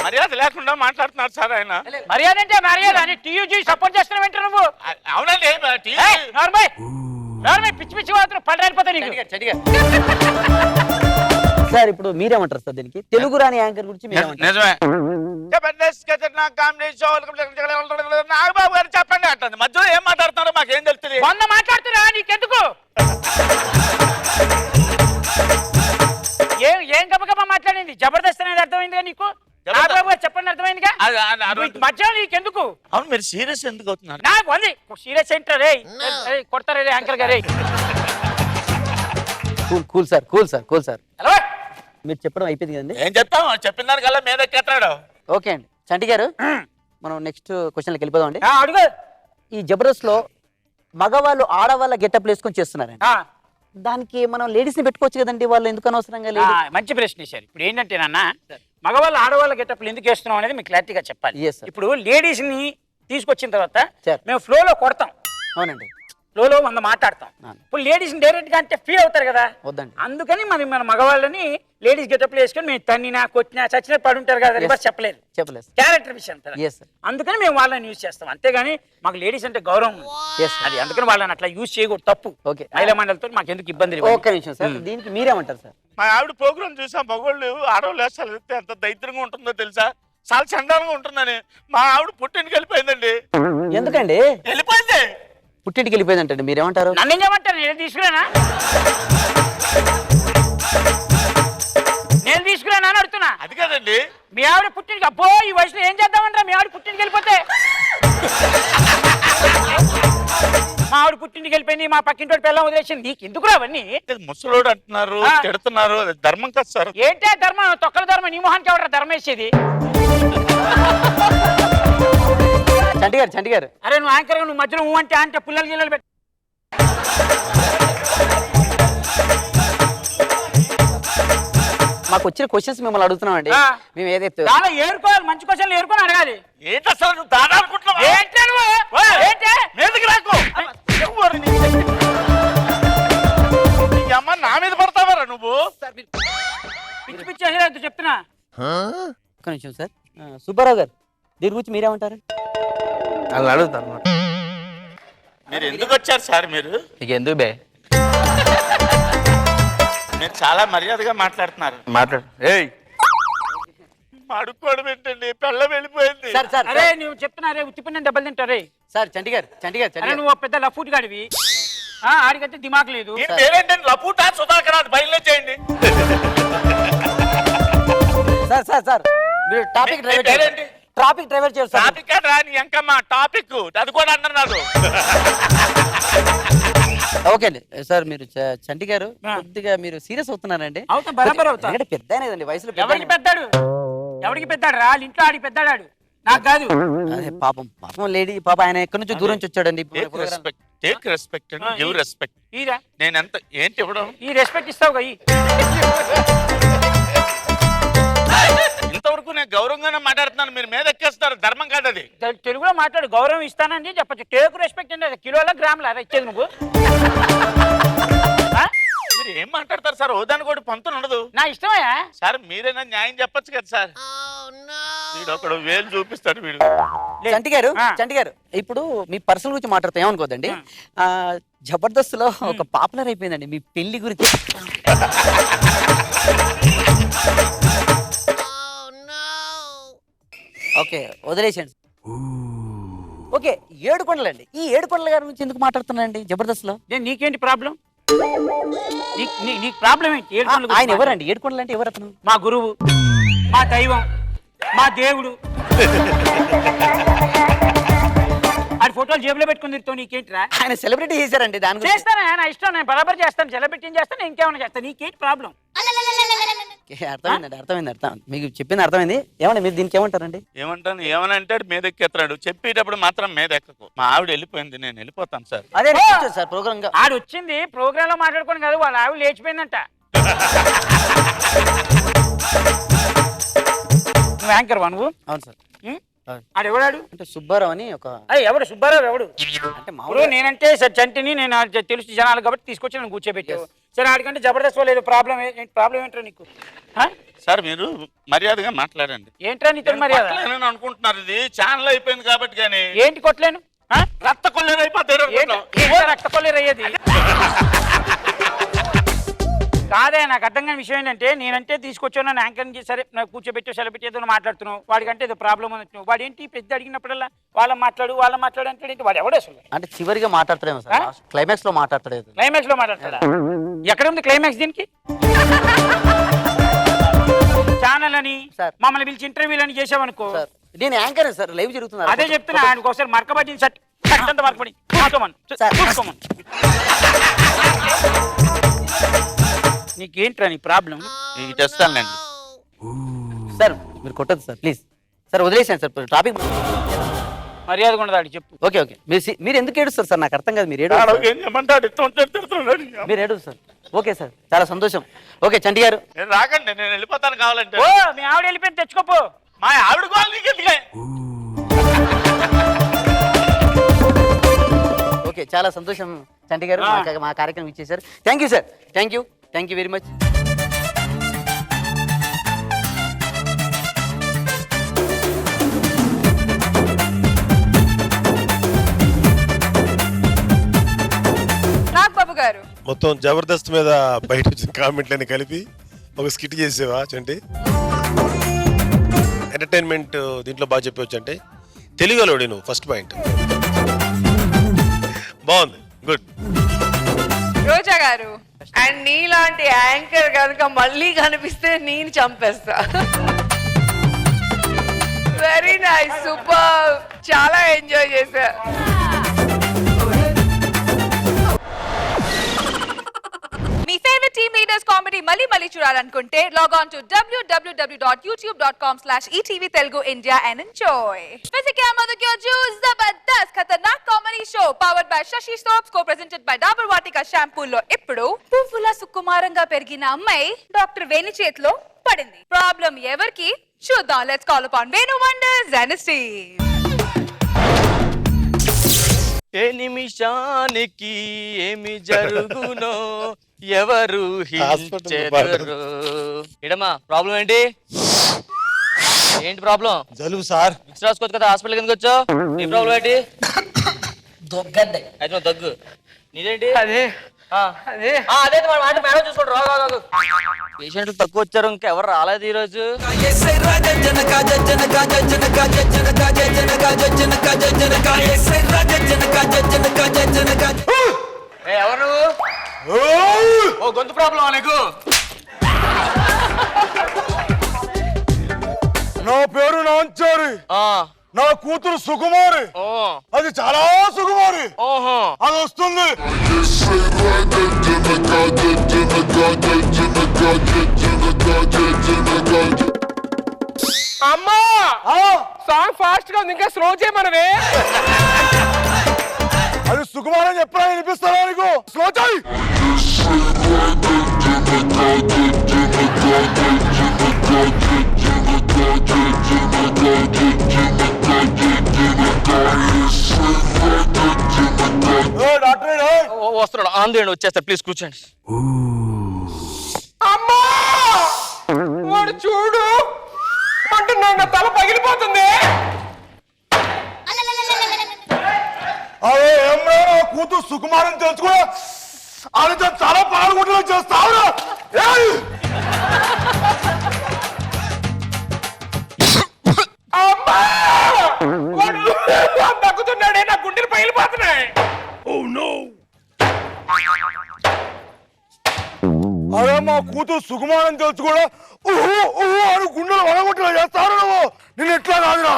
మర్యాద లేకుండా మాట్లాడుతున్నారు సార్ ఆయన. మర్యాద అంటే మర్యాద అని TUG సపోర్ట్ చేస్తున్నావు ఏంటి నువ్వు? అవునండి, పిచ్చి పిచ్చి మాత్రం పళ్ళు రాలిపోతాయి నీకు. సార్ ఇప్పుడు మీరేమంటారు సార్ దీనికి? తెలుగు రాని యాంకర్ గురించి నిజమే. నాగబాబు గారు చెప్పండి అంటుంది, మధ్యలో ఏం మాట్లాడుతున్నారో మాకేం తెలుస్తుంది? వంద మాట్లాడుతున్నా, నీకెందుకు? ఏం గబగబా మాట్లాడింది? జబర్దస్త్ అనేది అర్థమైందిగా నీకు? నాగబాబు గారు చెప్పండి, అర్థమైందిగా? మధ్యలో నీకెందుకు? అవును, మీరు సీరియస్ ఎందుకు అవుతున్నారు? నాకు వంది సీరియస్ ఏంటారు? కొడతారా యాంకర్ గారే? Cool sir. మీరు చెప్పడం అయిపోయింది కదండి. ఏం చెప్తాం? చెప్పిన దానికల్లా మీద ఎక్కేస్తాడు. ఓకే అండి, చంటి గారు మనం నెక్స్ట్ క్వశ్చన్కి వెళ్ళిపోదాం అండి. అడుగు. ఈ జబర్దస్త్ లో మగవాళ్ళు ఆడవాళ్ళ గెటప్ వేసుకొని చేస్తున్నారండి, దానికి మనం లేడీస్ ని పెట్టుకోవచ్చు కదండి, వాళ్ళు ఎందుకు అనవసరంగా? మంచి ప్రశ్న సార్. ఇప్పుడు ఏంటంటే నాన్న, మగవాళ్ళు ఆడవాళ్ళ గెటప్లు ఎందుకు వేస్తున్నాం అనేది మీకు క్లారిటీగా చెప్పాలి. ఇప్పుడు లేడీస్ ని తీసుకొచ్చిన తర్వాత మేము ఫ్లో లో కొడతాం. అవునండి. లోలో 100 మాట్లాడతాం. ఇప్పుడు లేడీస్ డైరెక్ట్ గా అంటే ఫీల్ అవుతారు కదా, వద్దండి. అందుకని మరి మన మగవాళ్ళని లేడీస్ గెటప్ వేసుకొని మేము తన్నినా కొట్టినా చచ్చిన పడి ఉంటారు కదా, రివర్స్ చెప్పలేదు క్యారెక్టర్ విషయం కదా. అందుకని మేము వాళ్ళని యూజ్ చేస్తాం, అంతేగాని మాకు లేడీస్ అంటే గౌరవం ఉంది. అది అందుకని వాళ్ళని అట్లా యూజ్ చేయకూడదు, తప్పు. మహిళా మండలితో మాకు ఎందుకు ఇబ్బంది లేదు. ఒక్క నిమిషం సార్, దీనికి మీరేమంటారు సార్? మా ఆవిడ ప్రోగ్రామ్ చూసాం, మగవాళ్ళు ఆడవాళ్ళు వేస్తారు ఎంత దరిద్రంగా ఉంటుందో తెలుసా, చాలా చండాలంగా ఉంటుందని మా ఆవిడ పుట్టింటికి వెళ్ళిపోయిందండి. ఎందుకండి వెళ్ళిపోయింది? పుట్టింటికి వెళ్ళిపోయిందంటే మీరేమంటారు? నన్ను ఏమంటారు? నేను తీసుకురానా, నేను తీసుకురానా అని అడుగుతున్నా. అది కదండి, మీ ఆవిడ పుట్టింటికి, అబ్బో ఈ వయసులో ఏం చేద్దామంటారా, మీ ఆవిడ పుట్టింటికి వెళ్ళిపోతే. మా ఆవిడ పుట్టింటికి వెళ్ళిపోయింది, మా పక్కింటి పిల్లలు వదిలేసింది, నీకు ఎందుకు రావన్నీ? ముసలోడు అంటున్నారు, తిడుతున్నారు, ధర్మం కదా సార్. ఏంటే ధర్మం? తొక్కల ధర్మం, నీ మొహానికి ఎవడరా ధర్మం వేసేది? చంటి గారు అరే నువ్వు యాంకర్, నువ్వు మధ్యలో అంటే పుల్లలు గిల్లలు పెట్టి మాకు వచ్చిన క్వశ్చన్స్ మిమ్మల్ని అడుగుతున్నాం అండి. మేము ఏదైతే ఏరుకోవాలి, మంచి క్వశ్చన్లు ఏరుకొని అడగాలి. ఏంటి అసలు నువ్వు దాదా అనుకుంటున్నావా? ఏంటి నువ్వు? ఏంటి? మీదకి రాకు. ఈ అమ్మ నా మీద పడతావారా నువ్వు? పిచ్చి పిచ్చి చెప్తున్నా. ఒక్క నిమిషం సార్, సుబ్బారావు గారు దీని గురించి మీరేమంటారు? అలా అడుగుతాను. మీరు ఎందుకు వచ్చారు సార్? మీరు నీకు ఎందుకు బే? మీరు చాలా మర్యాదగా మాట్లాడుతున్నారు. మాట్లాడు. ఏయ్ అడుక్కోవడం ఏంటండి, పెళ్ళ వెళ్ళిపోయింది. అరే నువ్వు చెప్తున్నారే ఉత్తిపని దెబ్బలు తింటారే. సార్ చంటి గారు నువ్వు పెద్ద లఫూట్ గాడివి, ఆడికంటే దిమాగ్ లేదు. పేరేంటండి? లపూటా సుధాకర్ అది బయలుదే చేయండి. సార్ మీరు టాపిక్ డ్రైవర్ చేయండి. టాపిక్ రాని ఎంకమ్మా టాపిక్ అది కూడా అన్నారు. ఓకే అండి సార్, మీరు చంటి గారు కొద్దిగా మీరు సీరియస్ అవుతున్నారండి. పెద్ద వయసులో. ఎవరికి పెద్దాడు? ఎవరికి పెద్దాడు రా? ఇంట్లో ఆడికి పెద్దాడు, నాకు కాదు. పాపం లేడీ పాప, ఆయన ఎక్కడి నుంచి దూరం నుంచి వచ్చాడండి. Take respect and give respect. నేను ఎంత ఏంటి ఇవ్వడం? ఈ రెస్పెక్ట్ ఇస్తావు. ఇంతవరకు నేను గౌరవంగానే మాట్లాడుతున్నాను, మీరు మీద ఎక్కేస్తారు. ధర్మం కాదు అది. తెలుగులో మాట్లాడు. గౌరవం ఇస్తానని చెప్పచ్చు. టేకు రెస్పెక్ట్ అంటే కిలోల గ్రాముల ఇచ్చేది నువ్వు. మీరు ఏం మాట్లాడతారు సార్? ఓదాని కూడా పంతులు ఉండదు. నా ఇష్టమయ్యా సార్, మీరైనా న్యాయం చెప్పచ్చు కదా సార్. వీడు ఒకడు వేలు చూపిస్తాడు వీడు. చంటి గారు ఇప్పుడు మీ పర్సనల్ గురించి మాట్లాడతాం ఏమనుకోదండి. జబర్దస్త్ లో ఒక పాపులర్ అయిపోయిందండి మీ పెళ్లి గురించి. ఓకే వదిలేసండి. ఓకే, 7 కొండలండి. ఈ 7 కొండల గారి గురించి ఎందుకు మాట్లాడుతున్నానండి జబర్దస్త్ లో? నీకేంటి ప్రాబ్లం? నీకు ప్రాబ్లం ఏంటి? ఆయన ఎవరండి? 7 కొండలు అంటే ఎవరు? అతను మా గురువు, మా దైవం, మా దేవుడు. ఆడి ఫోటోలు జేబులో పెట్టుకుని తిరుగుతావు, నీకేంటిరా? ఆయన సెలబ్రిటీ చేశారండి. దాని చేస్తానా? నా ఇష్టం, నేను బరాబర్ చేస్తాను. సెలబ్రిటీ చేస్తాను, ఇంకేమైనా చేస్తాను. నీకేంటి ప్రాబ్లం? అర్థమైంది. మీకు చెప్పింది అర్థమైంది. ఏమండి మీరు దీనికి ఏమంటారండి? ఏమంటాను? ఏమనంటే మీద ఎక్కేస్తాడు. చెప్పేటప్పుడు మాత్రం మీద ఎక్కకు. మా ఆవిడ వెళ్ళిపోయింది, నేను వెళ్ళిపోతాను సార్. అదే సార్ ప్రోగ్రామ్ ఆడు వచ్చింది ప్రోగ్రామ్ లో మాట్లాడుకోండి కాదు, వాళ్ళ ఆవిడ లేచిపోయిందంట. నువ్వు యాంకర్ వా నువ్వు? అవును సార్. ఆడు ఎవడాడు? అంటే సుబ్బారావు అని ఒక. ఎవడు సుబ్బారావు? ఎవడు అంటే మామూలు నేనంటే సార్ చంటిని నేను తెలుసు జనాలు కాబట్టి తీసుకొచ్చి నేను కూర్చోబెట్టావు. సరే ఆడికంటే జబర్దస్త్ లేదు. ప్రాబ్లం ఏంట్రా నీకు? సార్ మీరు మర్యాదగా మాట్లాడండి. ఏంట్రా నీతో మర్యాద అనుకుంటున్నారు? ఇది ఛానల్ అయిపోయింది కాబట్టి. కానీ ఏంటి కొట్టలేను? రక్త కొల్లేరు అయిపోతారు. రక్త కొల్లేరు అయ్యేది కాదే. నాకు అర్థం కాని విషయం ఏంటంటే, నేనంటే తీసుకొచ్చాను నన్ను యాంకరింగ్ చేసి సరే నాకు కూర్చోబెట్టి సెలబ్రిటీ ఏదో మాట్లాడుతున్నావు. వాడికంటే ఏదో ప్రాబ్లం అని వాడు ఏంటి పెద్ద అడిగినప్పుడల్లా వాళ్ళ మాట్లాడు అంటే వాడు ఎవడు అసలు? అంటే చివరిగా మాట్లాడతాడేమో సార్, క్లైమాక్స్ లో మాట్లాడతాడు. క్లైమాక్స్ లో మాట్లాడతాడా? ఎక్కడ ఉంది క్లైమాక్స్ దీనికి? ఛానల్ అని మమ్మల్ని పిలిచి ఇంటర్వ్యూలు అని చేసావనుకో. నేను యాంకర్ సార్, లైవ్ జరుగుతున్నా. అదే చెప్తున్నా. ఆయనకు ఒకసారి మరకబడి అంత మరకబడి చూసుకోమని. నీకేంట్రా నీ ప్రాబ్లం? చేస్తానులేండి సార్. మీరు కొట్టదు సార్ ప్లీజ్ సార్, వదిలేసాను సార్. టాపిక్ మర్యాద ఉండదు చెప్పు. ఓకే మీరు ఎందుకు ఏడుస్తారు సార్? నాకు అర్థం కాదు. మీరు ఏడు సార్. ఓకే సార్, చాలా సంతోషం. ఓకే చంటి గారు రాకండి, నేను వెళ్ళిపోతాను. కావాలంటే మీ ఆవిడ వెళ్ళిపోయి తెచ్చుకోపో. మా ఆవిడ ఓకే చాలా సంతోషం చంటి గారు మా కార్యక్రమం ఇచ్చేసారు. Thank you sir, thank you very much. Nagababu గారు మొత్తం జబర్దస్త్ మీద బయట వచ్చిన కామెంట్లని కలిపి ఒక స్కిట్ చేసేవా చంటి? ఎంటర్టైన్మెంట్ దీంట్లో బాగా చెప్పవచ్చు అంటే తెలుగులోడి నువ్వు ఫస్ట్ పాయింట్ బాగుంది, గుడ్. రోజా గారు అండ్ నీలాంటి యాంకర్ కనుక మళ్ళీ కనిపిస్తే నేను చంపేస్తా. వెరీ నైస్, సూపర్, చాలా ఎంజాయ్ చేశా. మీ ఫేవరెట్ టీమ్ లీడర్స్ కామెడీ మళ్ళీ చూడాలనుకుంటే log on to www.youtube.com/etv Telugu India and enjoy. वैसे क्या मधु क्यों जूस जबरदस्त खतरनाक comedy show powered by Shashi Soaps co-presented by Dabur Vatika shampoo లో ఇప్పుడు పువ్వుల సుకుమారంగా పెరిగిన అమ్మాయి డాక్టర్ వేణి చేతిలో పడింది. ప్రాబ్లం ఎవరికి చూద్దాం. Let's call upon Venu wonders and Steve. ఏ నిమిషానికి ఏమి జరుగునో ఎవరు హించెదరు. ఇడమా ప్రాబ్లం ఏంటి? ఏంటి ప్రాబ్లం? జలుబు సార్. మిక్స్ రాసుకోవచ్చు కదా, హాస్పిటల్ కిందకి వచ్చావు. నీ ప్రాబ్లం ఏంటి? దగ్గండి. అయితే దగ్గు. నీదేంటి? అదే మేడం చూసుకోండి. రాగు పేషెంట్లు తక్కువ వచ్చారు, ఇంకెవరు రాలేదు ఈ రోజు. ఎవరు నువ్వు? ఓ గొంతు ప్రాబ్లం నీకు? నా పేరు నాంచారి, నా కూతురు సుకుమారి. అది చాలా సుకుమారి, అది వస్తుంది. అమ్మా సాంగ్ ఫాస్ట్ గా ఉంది, ఇంకా స్లో చేయమనవే. అది సుకుమారని ఎప్పుడైనా వినిపిస్తారా నీకు? స్లో చేయి. వస్తున్నాడు, ఆందోళన వచ్చేస్తారు, ప్లీజ్ కూర్చోండి. అమ్మా వాడు చూడు అంటున్నా, నా తల పగిలిపోతుంది. అదే ఏమో కూతురు సుకుమారని తెలుసుకో, అది చాలా పాల్గొంటున్నా చేస్తావురా. అమ్మా వాడు తగ్గుతున్నాడే, నా గుండెలు పగిలిపోతున్నాయి. అదే మా కూతురు సుకుమారని తెలుసు కూడా అని గుండెలు వడగొట్టులా చేస్తావు నువ్వు. నేను ఎట్లా కాదురా.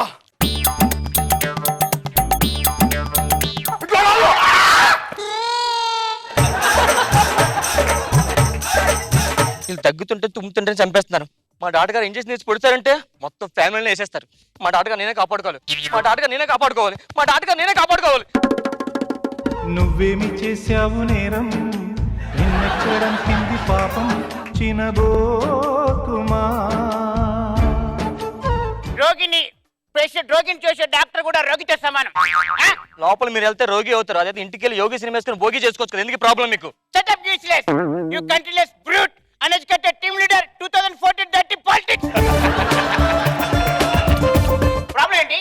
వీళ్ళు తగ్గుతుంటే తుమ్ముతుంటే చంపేస్తున్నారు. మా డాక్టర్ గారు ఇంజక్షన్ తీసి పొడిచారంటే మొత్తం ఫ్యామిలీని వేసేస్తారు. మా డాక్టర్ గారు నేనే కాపాడుకోవాలి. నువ్వేమి చేశావు నేరం, నిన్నెక్కడం కింది పాపం చినబోకుమా. రోగిని చూసే డాక్టర్ కూడా రోగితో సమానం. లోపల మీరు వెళ్తే రోగి అవుతారు, అదే ఇంటికి వెళ్ళి యోగి సినిమా వేసుకుని భోగి చేసుకోవచ్చు కదా. ఎందుకు ప్రాబ్లం మీకు? Setup useless, you countryless brute, uneducated team leader 2014-30 politics. Problem ఏంటి?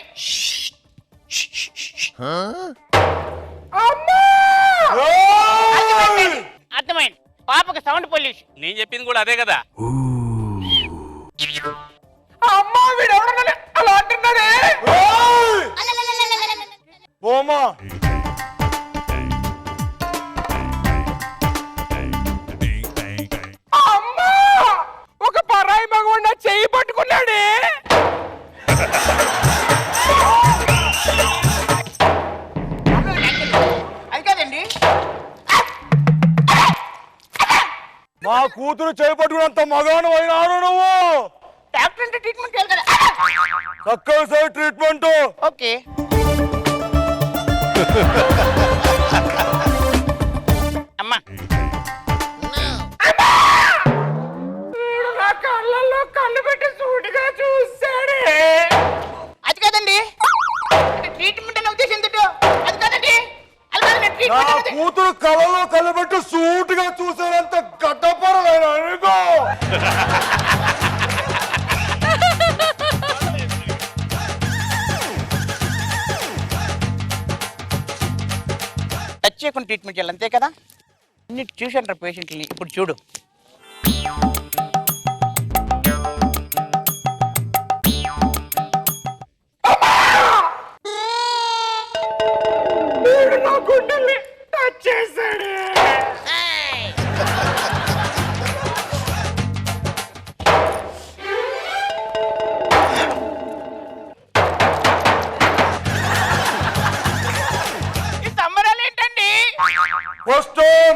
అర్థమైంది. పాపకు సౌండ్ పొల్యూషన్. నేను చెప్పింది కూడా అదే కదా. అమ్మా వీడు ఎవడన్నా అలా అంటున్నాడే. ఓమా అమ్మా ఒక పరాయి మగవాడు నా చెయ్యి పట్టుకున్నాడే. అది కాదండి, మా కూతురు చేపట్టుకున్నంత మగాను అయినారు నువ్వు. డాక్టర్ అంటే ట్రీట్మెంట్ చేయాలి కదా. చక్కగా ట్రీట్మెంట్. ఓకే అమ్మా. నా కళ్ళల్లో కళ్ళు పెట్టి సూటిగా చూస్తాడే. అది కాదండి, ట్రీట్మెంట్ అనే ఉద్దేశం ఏంటో అది కాదండి. అది కాదు, నా కూతురు కళలో కలబెట్టి సూటుగా చూసేంత గడ్డపరమైన అనుకో. టచ్ చేయకుండా ట్రీట్మెంట్ చేయాలి అంతే కదా. అన్ని చూసాను పేషెంట్ని. ఇప్పుడు చూడు, నా గుండెల్ని టచ్ చేశాడు. ఈ సంబరాలు ఏంటండి? ఫస్ట్ టైం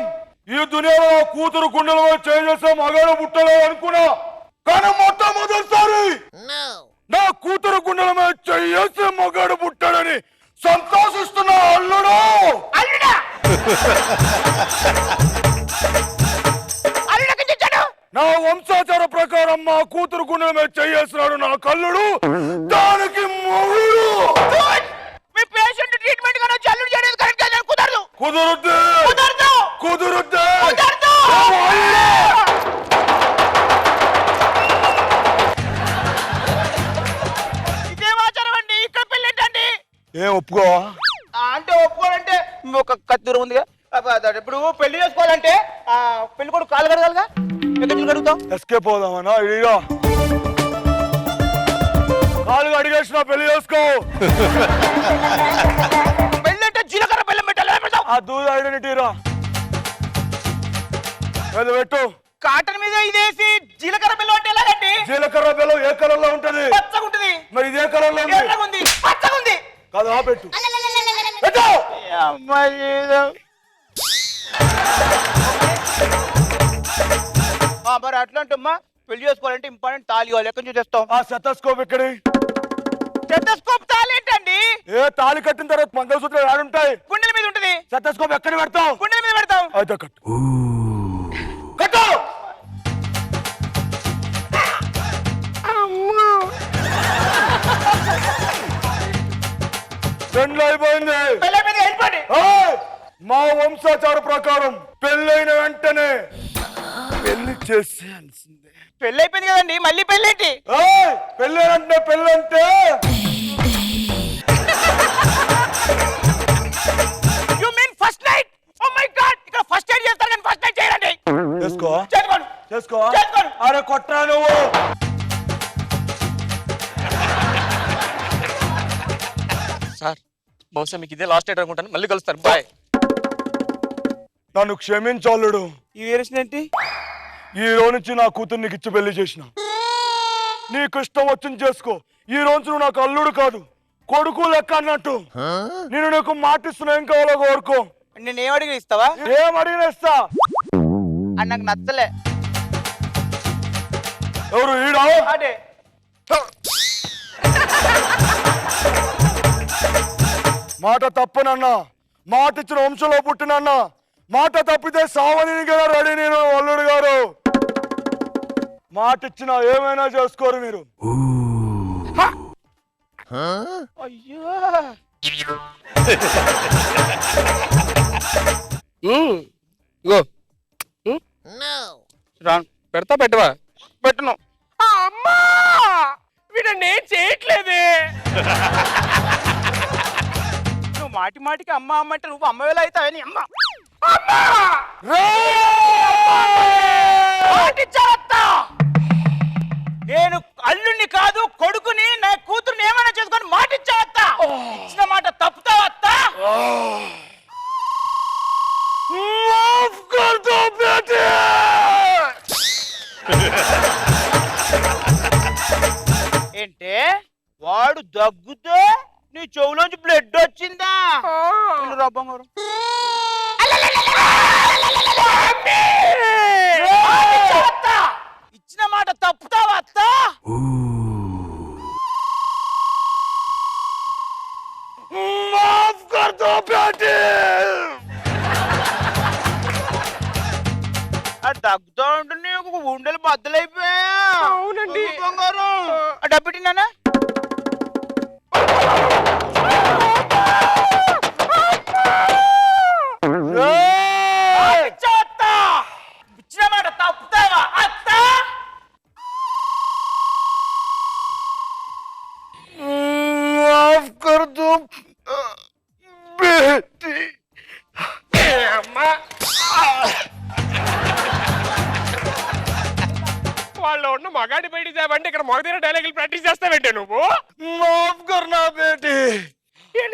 ఈ దునియాలో నా కూతురు గుండెలో చేసే మగాడు పుట్టలేదు అనుకున్నా, కానీ మొట్టమొదటిసారి నా కూతురు గుండెల మీద చేసే మగాడు పుట్టాడని సంతోషిస్తున్న అల్లుడు. నా వంశాచార ప్రకారం మా కూతురు గుండెల మీద చేసినాడు నా కల్లుడు, దానికి మొగుడు. మీ పేషెంట్ ట్రీట్మెంట్ గానే అల్లుడు చేయలేదు కరెక్ట్ గా కుదరదు. కుదురుద్దే కుదరదు కుదురుద్దే కుదరదు. ఇదేం ఆచారం అండి? ఇక్కడ పెళ్లి ఏంటండి? ఏం ఒప్పుకో అంటే ఒప్పుకోవాలంటే ఒక కత్తిదూరం ఉందిగా. ఇప్పుడు పెళ్లి చేసుకోవాలంటే పెళ్లి కూడా కాలు కడగాలిగా. ఎక్కడ కడుగుతాం? ఎస్కేప్ అవుదామన్నా. ఇడిగా కాలు అడిగేసిన పెళ్లి చేసుకో. పెళ్లి అంటే జీలకర్ర బెల్లం పెట్టాలి. ఆ దూద ఐడెంటిటీరా పెట్టు. కాటన్ మీద ఇదేసి జీలకర్ర బెల్లం అంటే ఎలాగండి? జీలకర్ర బెల్లం ఏ కలర్ లో ఉంటది? పచ్చగా ఉంటది. మరి ఇదే కలర్ లో ఉంది. పచ్చగా ఉంది. కాదు ఆ పెట్టు. మరి అట్లా అంటమ్మా పెళ్లి చేసుకోవాలంటే ఇంపార్టెంట్ తాళి కావాలి. ఎక్కడి నుంచి తెస్తాం? ఆ సెటస్కోప్ ఎక్కడి? సెటస్కోప్ తాళి ఏంటండి? ఏ తాళి కట్టిన తర్వాత మంగళసూత్రాలు ఆడుంటాయి. గుండెల మీద ఉంటది. సెటస్కోప్ ఎక్కడ పెడతావు? గుండెల మీద పెడతాం. అయితే కట్టు కట్టు. పెళ్ళి అయిపోయింది. మా వంశాచార ప్రకారం పెళ్ళైన వెంటనే పెళ్లి చేసేయాల్సిందే. పెళ్లి అయిపోయింది కదండి, మళ్ళీ పెళ్లి ఏంటి? పెళ్ళంటే పెళ్ళంటే you mean first night? Oh my god, ఇక్కడ ఫస్ట్ నైట్ చేస్తారు కానీ ఫస్ట్ నైట్ చేయరండి. చేసుకో చేసుకోండి చేసుకో. చేసుకోండి. అరే కొట్టరా నువ్వు. సార్ బహుశా మీకు ఇదే లాస్ట్ నైట్ అనుకుంటాను. మళ్ళీ కలుస్తారు. బాయ్. నన్ను క్షమించాలుడు. ఈ వేరేషన్ ఏంటి? ఈ రోజు నుంచి నా కూతురు నీకు ఇచ్చి పెళ్లి చేసిన. నీకు ఇష్టం వచ్చింది చేసుకో. ఈ రోజు నువ్వు నాకు అల్లుడు కాదు, కొడుకు లెక్క అన్నట్టు. నేను నీకు మాటిస్తున్నా, ఏం కావాలో కోరుకో. నేను ఏం అడిగిన ఇస్తావా? ఏం అడిగిన ఇస్తా. అది నాకు నచ్చలే. ఎవరు ఈడా? అదే మాట తప్పనన్నా, మాట ఇచ్చిన వంశంలో పుట్టినన్నా. మాట తప్పితే సావని కదా రెడీ నేను అల్లుడు గారు. మాట ఇచ్చిన ఏమైనా చేసుకోరు మీరు. అయ్యో పెడతా పెట్టవా? పెట్టను. అమ్మా వీడన్నే చేయట్లేదే. నువ్వు మాటి మాటికి అమ్మ అమ్మ అంటే నువ్వు అమ్మ వేళ అవుతావని అమ్మ. నేను అల్లుణ్ణి కాదు కొడుకుని, నా కూతురుని ఏమైనా చేసుకొని మాటిచ్చావత్తా. ఇచ్చిన మాట తప్పుతావత్తా. ఏంటే వాడు దగ్గుతో నీ చెవులోంచి బ్లడ్ వచ్చిందా? రబ్బంగారు ఇచ్చిన మాట తప్పుతావా అత్త? దగ్గుతా ఉంటే నీకు గుండెలు బద్దలైపోయా. అవునండి బంగారు. డబ్బిటిన్నానా?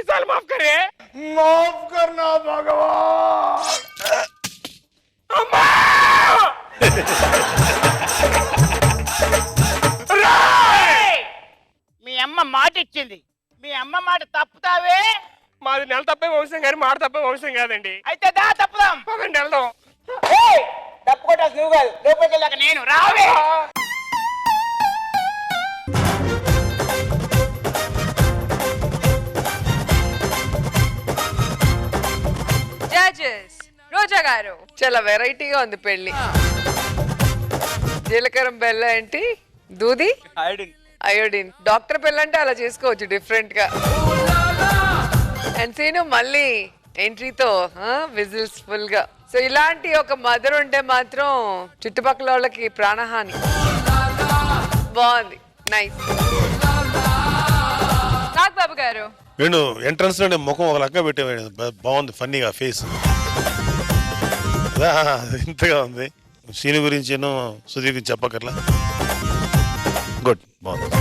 कितनी साल माफ करे? माफ करना भगवान। మీ అమ్మ మాట ఇచ్చింది, మీ అమ్మ మాట తప్పుతావే. మాది నెల తప్పే వంశం కానీ మాట తప్పే వంశం కాదండి. అయితే దా తప్పుదాం. పదండి వెళ్దాం. తప్పుకోటాల్సి నువ్వు కాదు, లోపలికి వెళ్ళాక నేను. రావే. జడ్జెస్ రోజా గారు. చాలా వెరైటీగా ఉంది పెళ్లి. జీలకర్ర బెల్ల ఏంటి, దూది అయోడిన్. డాక్టర్ పెళ్ళంటే అలా చేసుకోవచ్చు డిఫరెంట్ గా. అండ్ సీను మళ్ళీ ఎంట్రీతో విజిల్స్ ఫుల్ గా. సో ఇలాంటి ఒక మదర్ ఉంటే మాత్రం చుట్టుపక్కల వాళ్ళకి ప్రాణహాని. బాగుంది, నైస్. నాగబాబు గారు. నేను ఎంట్రన్స్ లో ముఖం ఒక లెక్క పెట్టే బాగుంది, ఫన్నీగా ఫేస్ ఇంతగా ఉంది. సీని గురించి సుధీర్ గురించి చెప్పకర్లా. గుడ్, బాగుంది.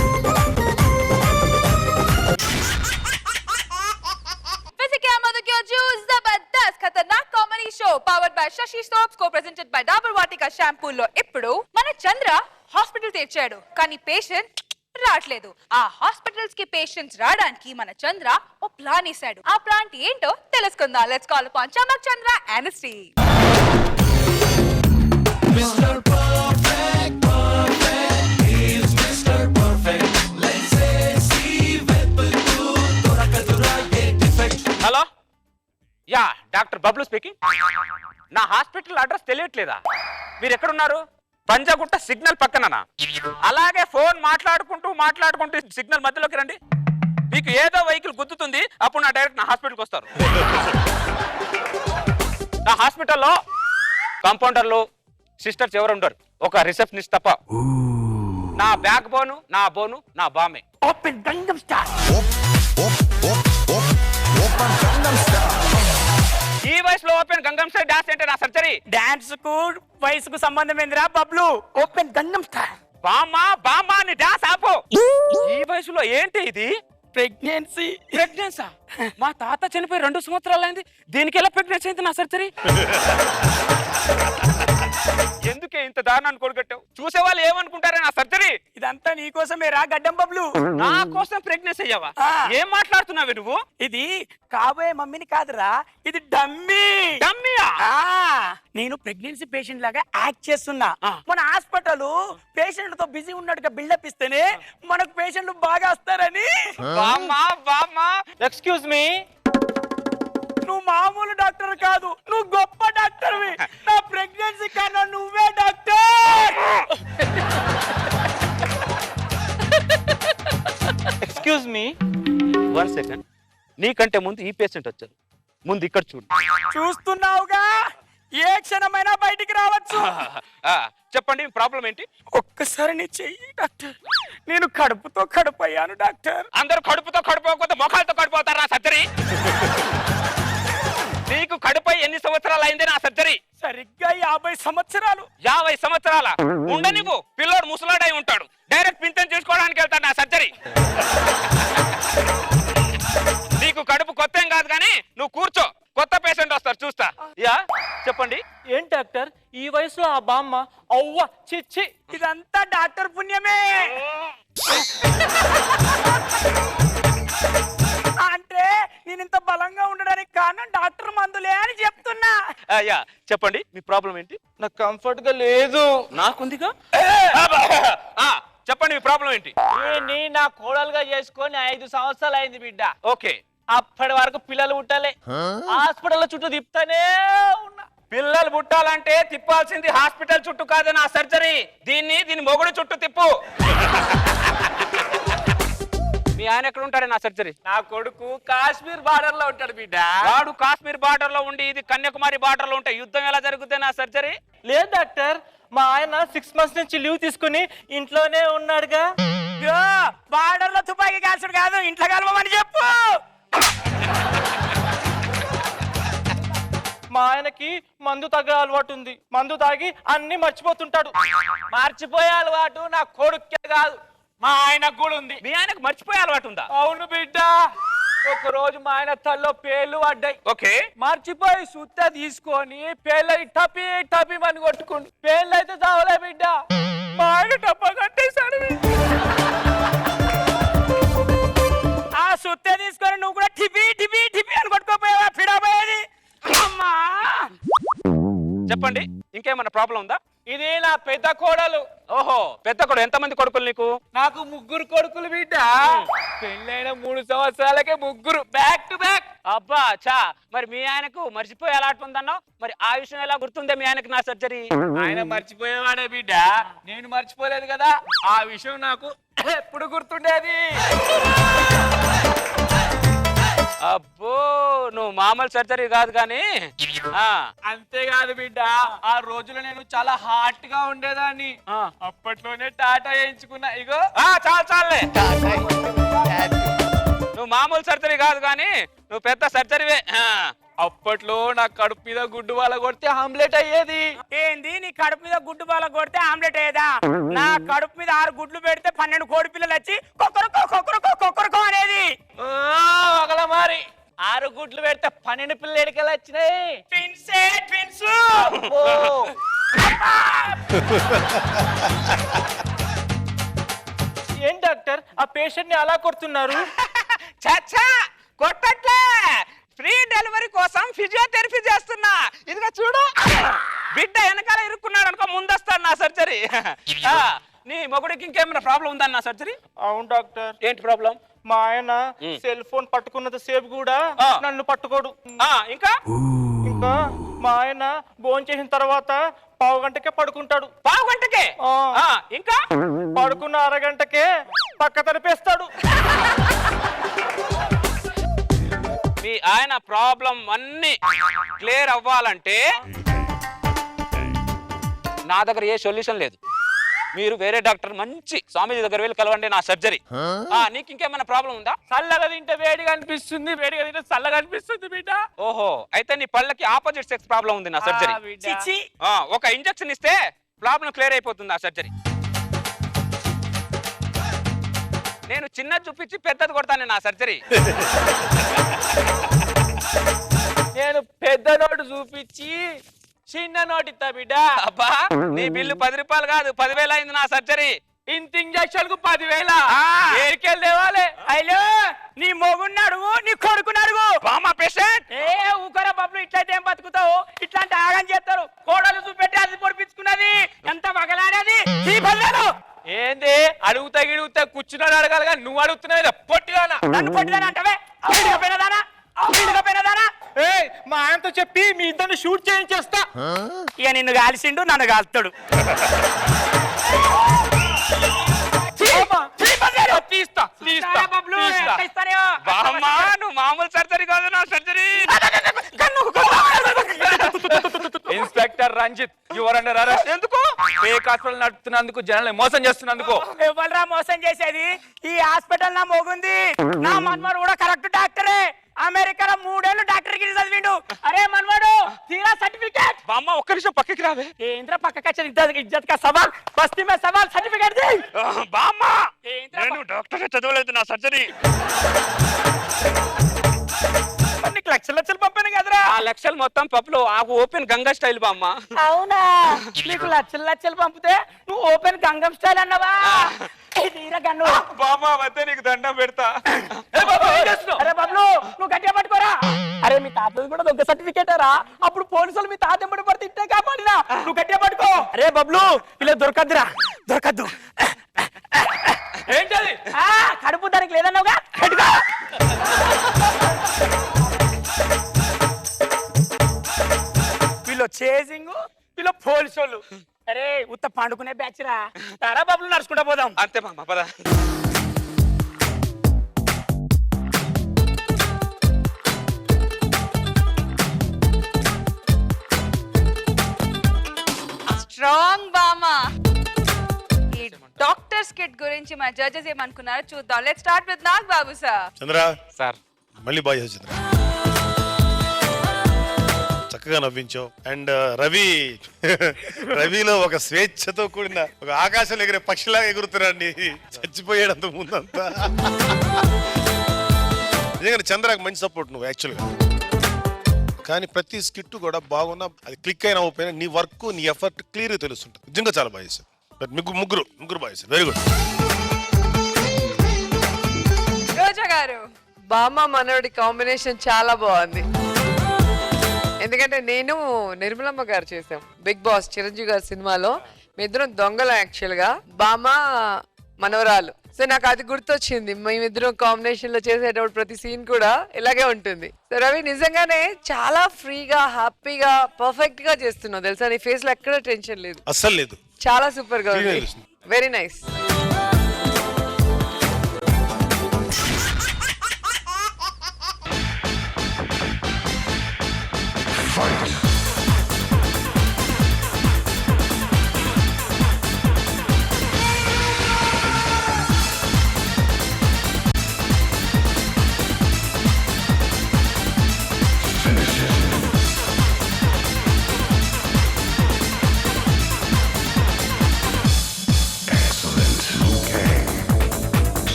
Jabardasth Khatarnak comedy show powered by Sasi soaps co presented by Dabur Vatika షాంపూలో ఇప్పుడు మన చంద్ర హాస్పిటల్ తెచ్చాడు, కానీ పేషెంట్ రావట్లేదు. ఆ హాస్పిటల్స్ కి పేషెంట్స్ రావడానికి మన చంద్ర ఓ ప్లాన్ వేశాడు. ఆ ప్లాన్ ఏంటో తెలుసుకుందాం. Let's call upon Chammak Chandra honesty. Mister perfect perfect is mister perfect. Let's say see వెతుకు దొరకదురా ఏ defect. Hello, yeah doctor Bablu speaking. నా హాస్పిటల్ అడ్రస్ తెలియట్లేదా? మీరు ఎక్కడున్నారు? పంజాగుట్ట సిగ్నల్ పక్కన. అలాగే ఫోన్ మాట్లాడుకుంటూ సిగ్నల్ మధ్యలోకి రండి. మీకు ఏదో వెహికల్ గుద్దుతుంది, అప్పుడు నా డైరెక్ట్ నా హాస్పిటల్కి వస్తారు. నా హాస్పిటల్లో కాంపౌండర్లు సిస్టర్స్ ఎవరు ఉండరు, ఒక రిసెప్షనిస్ట్ తప్ప. నా బ్యాక్ బోను, నా బోను, నా బామే. Open Gangam star. ఈ వయసులో ఓపెన్ గంగం స్టైల్ డాన్స్ అంటే నా సర్జరీ. డాన్స్ కు వయసుకు సంబంధం ఏందిరా బబ్లు? Open Gangam star. బామ్మా నీ డాన్స్ ఆపు. ఈ వయసులో ఏంటి ఇది? ప్రెగ్నెన్సా? మా తాత చనిపోయి 2 సంవత్సరాలు అయింది, దీనికి ఎలా ప్రెగ్నెన్సీ అయింది నా సర్జరీ? ఎందుకే ఇంత దారుణాన్ని కొడుకట్టావు? చూసేవాళ్ళు ఏమనుకుంటారే నా సర్జరీ? ఇదంతా నీకోసమే రా గడ్డం బబ్లు. నా కోసం ప్రెగ్నెన్సీ అయ్యావా? ఏం మాట్లాడుతున్నావు నువ్వు? ఇది కాబోయే మమ్మీని కాదురా, ఇది డమ్మీ. డమ్మీయా? నేను ప్రెగ్నెన్సీ పేషెంట్ లాగా యాక్ట్ చేస్తున్నా. మన హాస్పిటల్ పేషెంట్ తో బిజీ ఉన్నట్టుగా బిల్డప్ ఇస్తేనే మనకు పేషెంట్లు బాగా వస్తారని. ఎక్స్క్యూజ్ మీ, నువ్వు మామూలు డాక్టర్ కాదు, నువ్వు గొప్ప డాక్టర్వి. నా ప్రెగ్నెన్సీ కన్నా నువ్వే డాక్టర్. Excuse me 1 second. నీకంటే ముందు ఈ పేషెంట్ వచ్చారు, ముందు ఇక్కడ చూడు. చూస్తున్నావుగా, ఏ క్షణమైనా బయటికి రావచ్చు. చెప్పండి, ప్రాబ్లం ఏంటి? ఒక్కసారి నీ చెయ్యి డాక్టర్. నేను కడుపుతో కడుపయ్యాను డాక్టర్. అందరూ కడుపుతో కడుపోకపోతే మొఖాలతో కడుపోతారా సర్జరీ? నీకు కడుపై ఎన్ని సంవత్సరాలు అయింది నా సర్జరీ? సరిగ్గా 50 సంవత్సరాలు. 50 సంవత్సరాల ఉండనివ్వు, పిల్లోడు ముసలాడై ఉంటాడు, డైరెక్ట్ పింఛన్ చేసుకోవడానికి వెళ్తాడు నా సర్జరీ. నీకు కడుపు కొత్త ఏం కాదు కానీ నువ్వు కూర్చో, కొత్త పేషెంట్ వస్తారు చూస్తా. యా చెప్పండి. ఏం డాక్టర్ ఈ వయసులో ఆ బామ్మ? అవ్వ చిచ్చి, ఇదంతా డాక్టర్ పుణ్యమే. అంటే నేను ఇంత బలంగా ఉండడానికి కారణం డాక్టర్ మందులే అని చెప్తున్నా. యా చెప్పండి, మీ ప్రాబ్లం ఏంటి? నాకు కంఫర్ట్ గా లేదు. నాకుందిగా. చెప్పండి, మీ ప్రాబ్లం ఏంటి? నా కోడలుగా చేసుకొని 5 సంవత్సరాలు అయింది బిడ్డ. ఓకే, అప్పటి వరకు పిల్లలు పుట్టాలి, హాస్పిటల్ చుట్టూ తిప్పుతానే ఉన్నా. పిల్లలు పుట్టాలంటే తిప్పాల్సింది హాస్పిటల్ చుట్టూ కాదు నా సర్జరీ. దీని మొగుడు చుట్టూ తిప్పు. మీ ఆయన ఎక్కడ ఉంటాడు నా సర్జరీ? నా కొడుకు కాశ్మీర్ బార్డర్ లో ఉంటాడు బిడ్డ. వాడు కాశ్మీర్ బార్డర్ లో ఉండి ఇది కన్యాకుమారి బార్డర్ లో ఉంటాయి. యుద్ధం ఎలా జరుగుతుంది నా సర్జరీ? లేదు డాక్టర్, మా ఆయన 6 months నుంచి లీవ్ తీసుకుని ఇంట్లోనే ఉన్నాడుగా. బార్డర్ లో తుపాకీ కాల్చుడు కాదు, ఇంట్లో కలవమని చెప్పు. మా ఆయనకి మందు తాగే అలవాటు ఉంది, మందు తాగి అన్ని మర్చిపోతుంటాడు. మర్చిపోయే అలవాటు నా కొడుకే కాదు, మా ఆయనకు కూడా ఉంది. మీ ఆయనకు మర్చిపోయే అలవాటు ఉందా? అవును బిడ్డ. ఒక రోజు మా ఆయన తల్లో పేర్లు పడ్డాయి. ఓకే. మర్చిపోయి సుత్త తీసుకొని పేర్లని టపి టపి అని కొట్టుకుంటు పేర్లు అయితే చావలే బిడ్డ. మా ఆయన టప్ప కట్టేశాడు. ఆ సుత్త తీసుకొని నువ్వు కూడా టిపి టిపి టిపి అని కొట్టుకోపోయావా ఫిడాపోయేది. అమ్మా చెప్పండి, ఇంకేమన్నా ప్రాబ్లం ఉందా? ఇది నా పెద్ద కోడలు. ఓహో, పెద్ద కొడుకు. ఎంతమంది కొడుకులు నీకు? నాకు 3 కొడుకులు బిడ్డ. పెళ్ళైన 3 సంవత్సరాలకే 3 బ్యాక్ టు బ్యాక్. అబ్బా చా, మరి మీ ఆయనకు మర్చిపోయి ఎలా ఉందన్నావు? మరి ఆ విషయం ఎలా గుర్తుందే మీ ఆయనకు నా సర్జరీ? ఆయన మర్చిపోయేవాడే బిడ్డ, నేను మర్చిపోలేదు కదా. ఆ విషయం నాకు ఎప్పుడు గుర్తుండేది. అబ్బో, నువ్వు మామూలు సర్జరీ కాదు కానీ. అంతేకాదు బిడ్డ, ఆ రోజులో నేను చాలా హాట్ గా ఉండేదాన్ని. అప్పట్లోనే టాటా వేయించుకున్నా. ఇగో చాలే, నువ్వు మామూలు సర్జరీ కాదు కానీ నువ్వు పెద్ద సర్జరీవే. అప్పట్లో నా కడుపు మీద గుడ్డు బాల కొడితే ఆమ్లెట్ అయ్యేది. ఏంది నీ కడుపు మీద గుడ్డు బాల కొడితే ఆమ్లెట్ అయ్యేదా? నా కడుపు మీద 6 గుడ్లు పెడితే 12 కోడి పిల్లలు వచ్చి కొక్కరుకో కొక్కరుకో కొక్కరుకో అనేది. ఒకల మరి 6 గుడ్లు పెడితే 12 పిల్లలు ఎడికలు వచ్చినాయి. ట్విన్సే ట్విన్స్. ఏం డాక్టర్ ఆ పేషెంట్ ని అలా కొడుతున్నారు? చచ్చా, కొట్టట్లే. ఫ్రీ డెలివరీ కోసం ఫిజియోథెరపీ చేస్తున్నా. ఇదిగో చూడు, బిడ్డ వెనకాల ఇరుక్కున్నాడు అనుకో, ముందొస్తాడు నా సర్జరీ. నీ మొగుడికి ఇంకేమైనా ప్రాబ్లం ఉందని నా సర్జరీ? అవును డాక్టర్. ఏంటి ప్రాబ్లం? మా ఆయన సెల్ ఫోన్ పట్టుకున్నంత సేపు కూడా నన్ను పట్టుకోడు. ఇంకా మా ఆయన భోజనం చేసిన తర్వాత 1/2 గంటకే పడుకుంటాడు. 1/2 గంటకే? ఇంకా పడుకున్న 1/2 గంటకే పక్క తరిపేస్తాడు. మీ ఆయన ప్రాబ్లం అన్ని క్లియర్ అవ్వాలంటే నా దగ్గర ఏ సొల్యూషన్ లేదు. మీరు వేరే డాక్టర్ మంచి స్వామీజీ దగ్గర వెళ్ళి కలవండి నా సర్జరీ. నీకు ఇంకేమైనా ప్రాబ్లం ఉందా? చల్లగా తింటే వేడిగా అనిపిస్తుంది, వేడిగా తింటే చల్లగా అనిపిస్తుంది బిడ్డ. ఓహో, అయితే నీ పళ్ళకి ఆపోజిట్ సెక్స్ ప్రాబ్లం ఉంది నా సర్జరీ. ఒక ఇంజెక్షన్ ఇస్తే ప్రాబ్లం క్లియర్ అయిపోతుంది ఆ సర్జరీ. నేను చిన్నది చూపించి పెద్దది కొడతాను నా సర్జరీ. నేను పెద్ద నోటు చూపించి చిన్న నోటు ఇస్తా బిడ్డ. అబ్బా, నీ బిల్లు 10 రూపాయలు కాదు 10,000 అయింది నా సర్జరీ. ఇంత ఇంజక్షన్ కు 10,000? ఏరికెళ్ళి తేవాలి. అయ్యో, నీ మొగున్నాడు, నీ కొడుకున్నాడు. పేషెంట్ ఊకరా బబ్లు, ఇట్లయితే ఏం బతుకుతావు? ఇట్లాంటి ఆగం చేస్తారు. కోడలు చూపెట్టి అది పొడిపించుకున్నది ఎంత మగలాడేది. ఏంది అడుగుతా గిడుగుతా కూర్చున్నాడు అడగాలి కానీ నువ్వు అడుగుతున్నావు పొట్టిదానా? నన్ను పొట్టిదానా అంటవే? మా ఆయనతో చెప్పి మీ ఇద్దరిని షూట్ చేయించేస్తా. ఇక నిన్ను కాల్చిండు, నన్ను కాల్తాడు. నువ్వు మామూలు సర్జరీ కాదు నా surgery. Inspector Ranjit, your under arrest. ఎందుకు? ఫేక్ హాస్పిటల్ నడుపుతున్నందుకు, జనాల్ని మోసం చేస్తున్నందుకు. ఎవరా మోసం చేసేది? ఈ హాస్పిటల్ నా మోగుంది. నా మన్మడు కూడా కరెక్ట్ డాక్టరే. అమెరికాలో 3 ఏళ్ళు డాక్టర్ గిరి చదివిండు. అరే మన్మడు, తీరా సర్టిఫికేట్. బామ్మ ఒక్క నిమిషం పక్కకి రావే. ఏంద్ర పక్కకి వచ్చి ఇజ్జత్ కా సవాల్, బస్తీ మే సవాల్, సర్టిఫికేట్ ది. బామ్మ, నేను డాక్టర్ చదవలేదు నా సర్జరీ. నీకు లక్షలు పంపాను కదరా. ఆ లక్షలు మొత్తం పప్పులో ఓపెన్ గంగా స్టైల్ బామ్మ. అవునా? నీకు లక్షలు పంపితే నువ్వు ఓపెన్ గంగం స్టైల్ అన్నవా? బామ్మ వద్ద నీకు దండం పెడతా. అరే బబ్లు, నువ్వు గట్టిగా పట్టుకోరా. అరే మీ తాతది కూడా దొంగ సర్టిఫికేట్ రా. అప్పుడు పోలీసులు మీ తాత ఎంబడి పడితే ఇట్టే కాపాడినా. నువ్వు గట్టిగా పట్టుకో. అరే బబ్లు, ఇలా దొరకద్దురా, దొరకద్దు. ఏంటది? కడుపు దానికి లేదన్నావుగా, గట్టిగా. వీళ్ళు చేసింగ్, వీళ్ళు పోలీసు వాళ్ళు. అరే ఉత్త పండుకునే బ్యాచ్ రా. తారా బబ్లు, నడుచుకుంటా పోదాం. అంతే మామ, పద. స్ట్రాంగ్ బామా. ఈ డాక్టర్ స్కిట్ గురించి మన జడ్జెస్ ఏమనుకున్నారో చూద్దాం. Let's start with Nag Babu sir. Chandra sir, మళ్ళీ బాగా చేసావు చంద్ర, చక్కగా నవ్వించావు. అండ్ రవిలో ఒక స్వేచ్ఛతో కూడిన ఒక ఆకాశంలో ఎగిరే పక్షిలాగా ఎగురుతున్నాడు. చచ్చిపోయాడంత ముందంతా ఎందుకంటే చంద్రకి మంచి సపోర్ట్ నువ్వు యాక్చువల్గా. కానీ ప్రతి స్కిట్ కూడా బాగున్నా అది క్లిక్ అయినా ఓపెన్ నీ వర్క్ నీ ఎఫర్ట్ క్లియర్గా తెలుస్తుంటుంది. నిజంగా చాలా బాగా చేశారు. ముగ్గురు బాగా చేశారు. Very good. రోజా గారు, బామ్మ మనోడి కాంబినేషన్ చాలా బాగుంది. ఎందుకంటే నేను నిర్మలమ్మ గారు చేసాం బిగ్ బాస్ చిరంజీవి గారి సినిమాలో. మీ ఇద్దరం దొంగలు యాక్చువల్ గా, బామ్మ మనవరాలు. సో నాకు అది గుర్తొచ్చింది, మేమిద్దరం కాంబినేషన్ లో చేసేటప్పుడు ప్రతి సీన్ కూడా ఇలాగే ఉంటుంది. సో రవి నిజంగానే చాలా ఫ్రీగా హ్యాపీగా పర్ఫెక్ట్ గా చేస్తున్నావు తెలుసా. నీ ఫేస్ లో ఎక్కడ టెన్షన్ లేదు, అస్సలు లేదు. చాలా సూపర్ గా ఉంది. Very nice.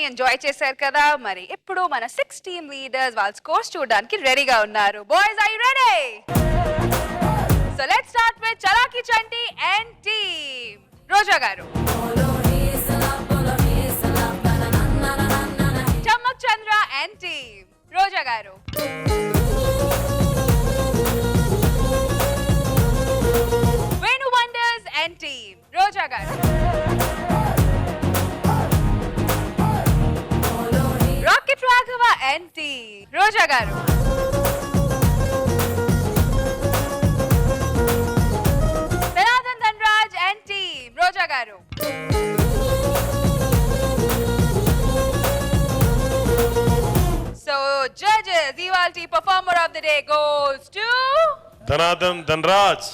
ఎంజాయ్ చేశారు కదా. మరి ఇప్పుడు మన 6 టీమ్ లీడర్స్ వాళ్ళ స్కోర్స్ చూడడానికి రెడీగా ఉన్నారు. Boys are you ready? So let's start with Chalaki Chanti and team. Roja garu, Chammak Chandra and team. Roja garu, Venu wonders and team. Roja garu, rocket Raghava and team. Roja garu, Janardhan Dhanraj and team. Roja garu, so judges ఇవాల్టి performer of the day goes to Janardhan Dhanraj.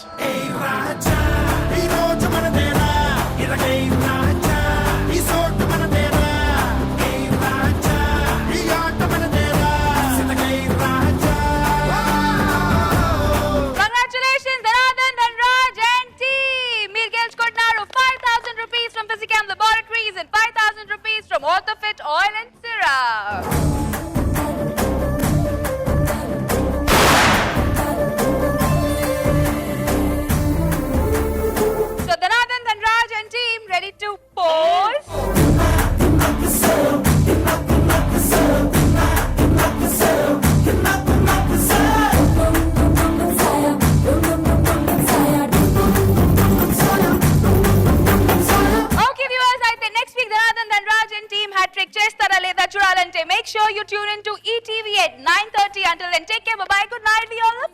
Orthofit Oil and Syrup. So Dhanandan, Dhanraj and team ready to pose. Make sure you tune in to ETV at 9:30. Until then, take care. Bye-bye. Good night, all.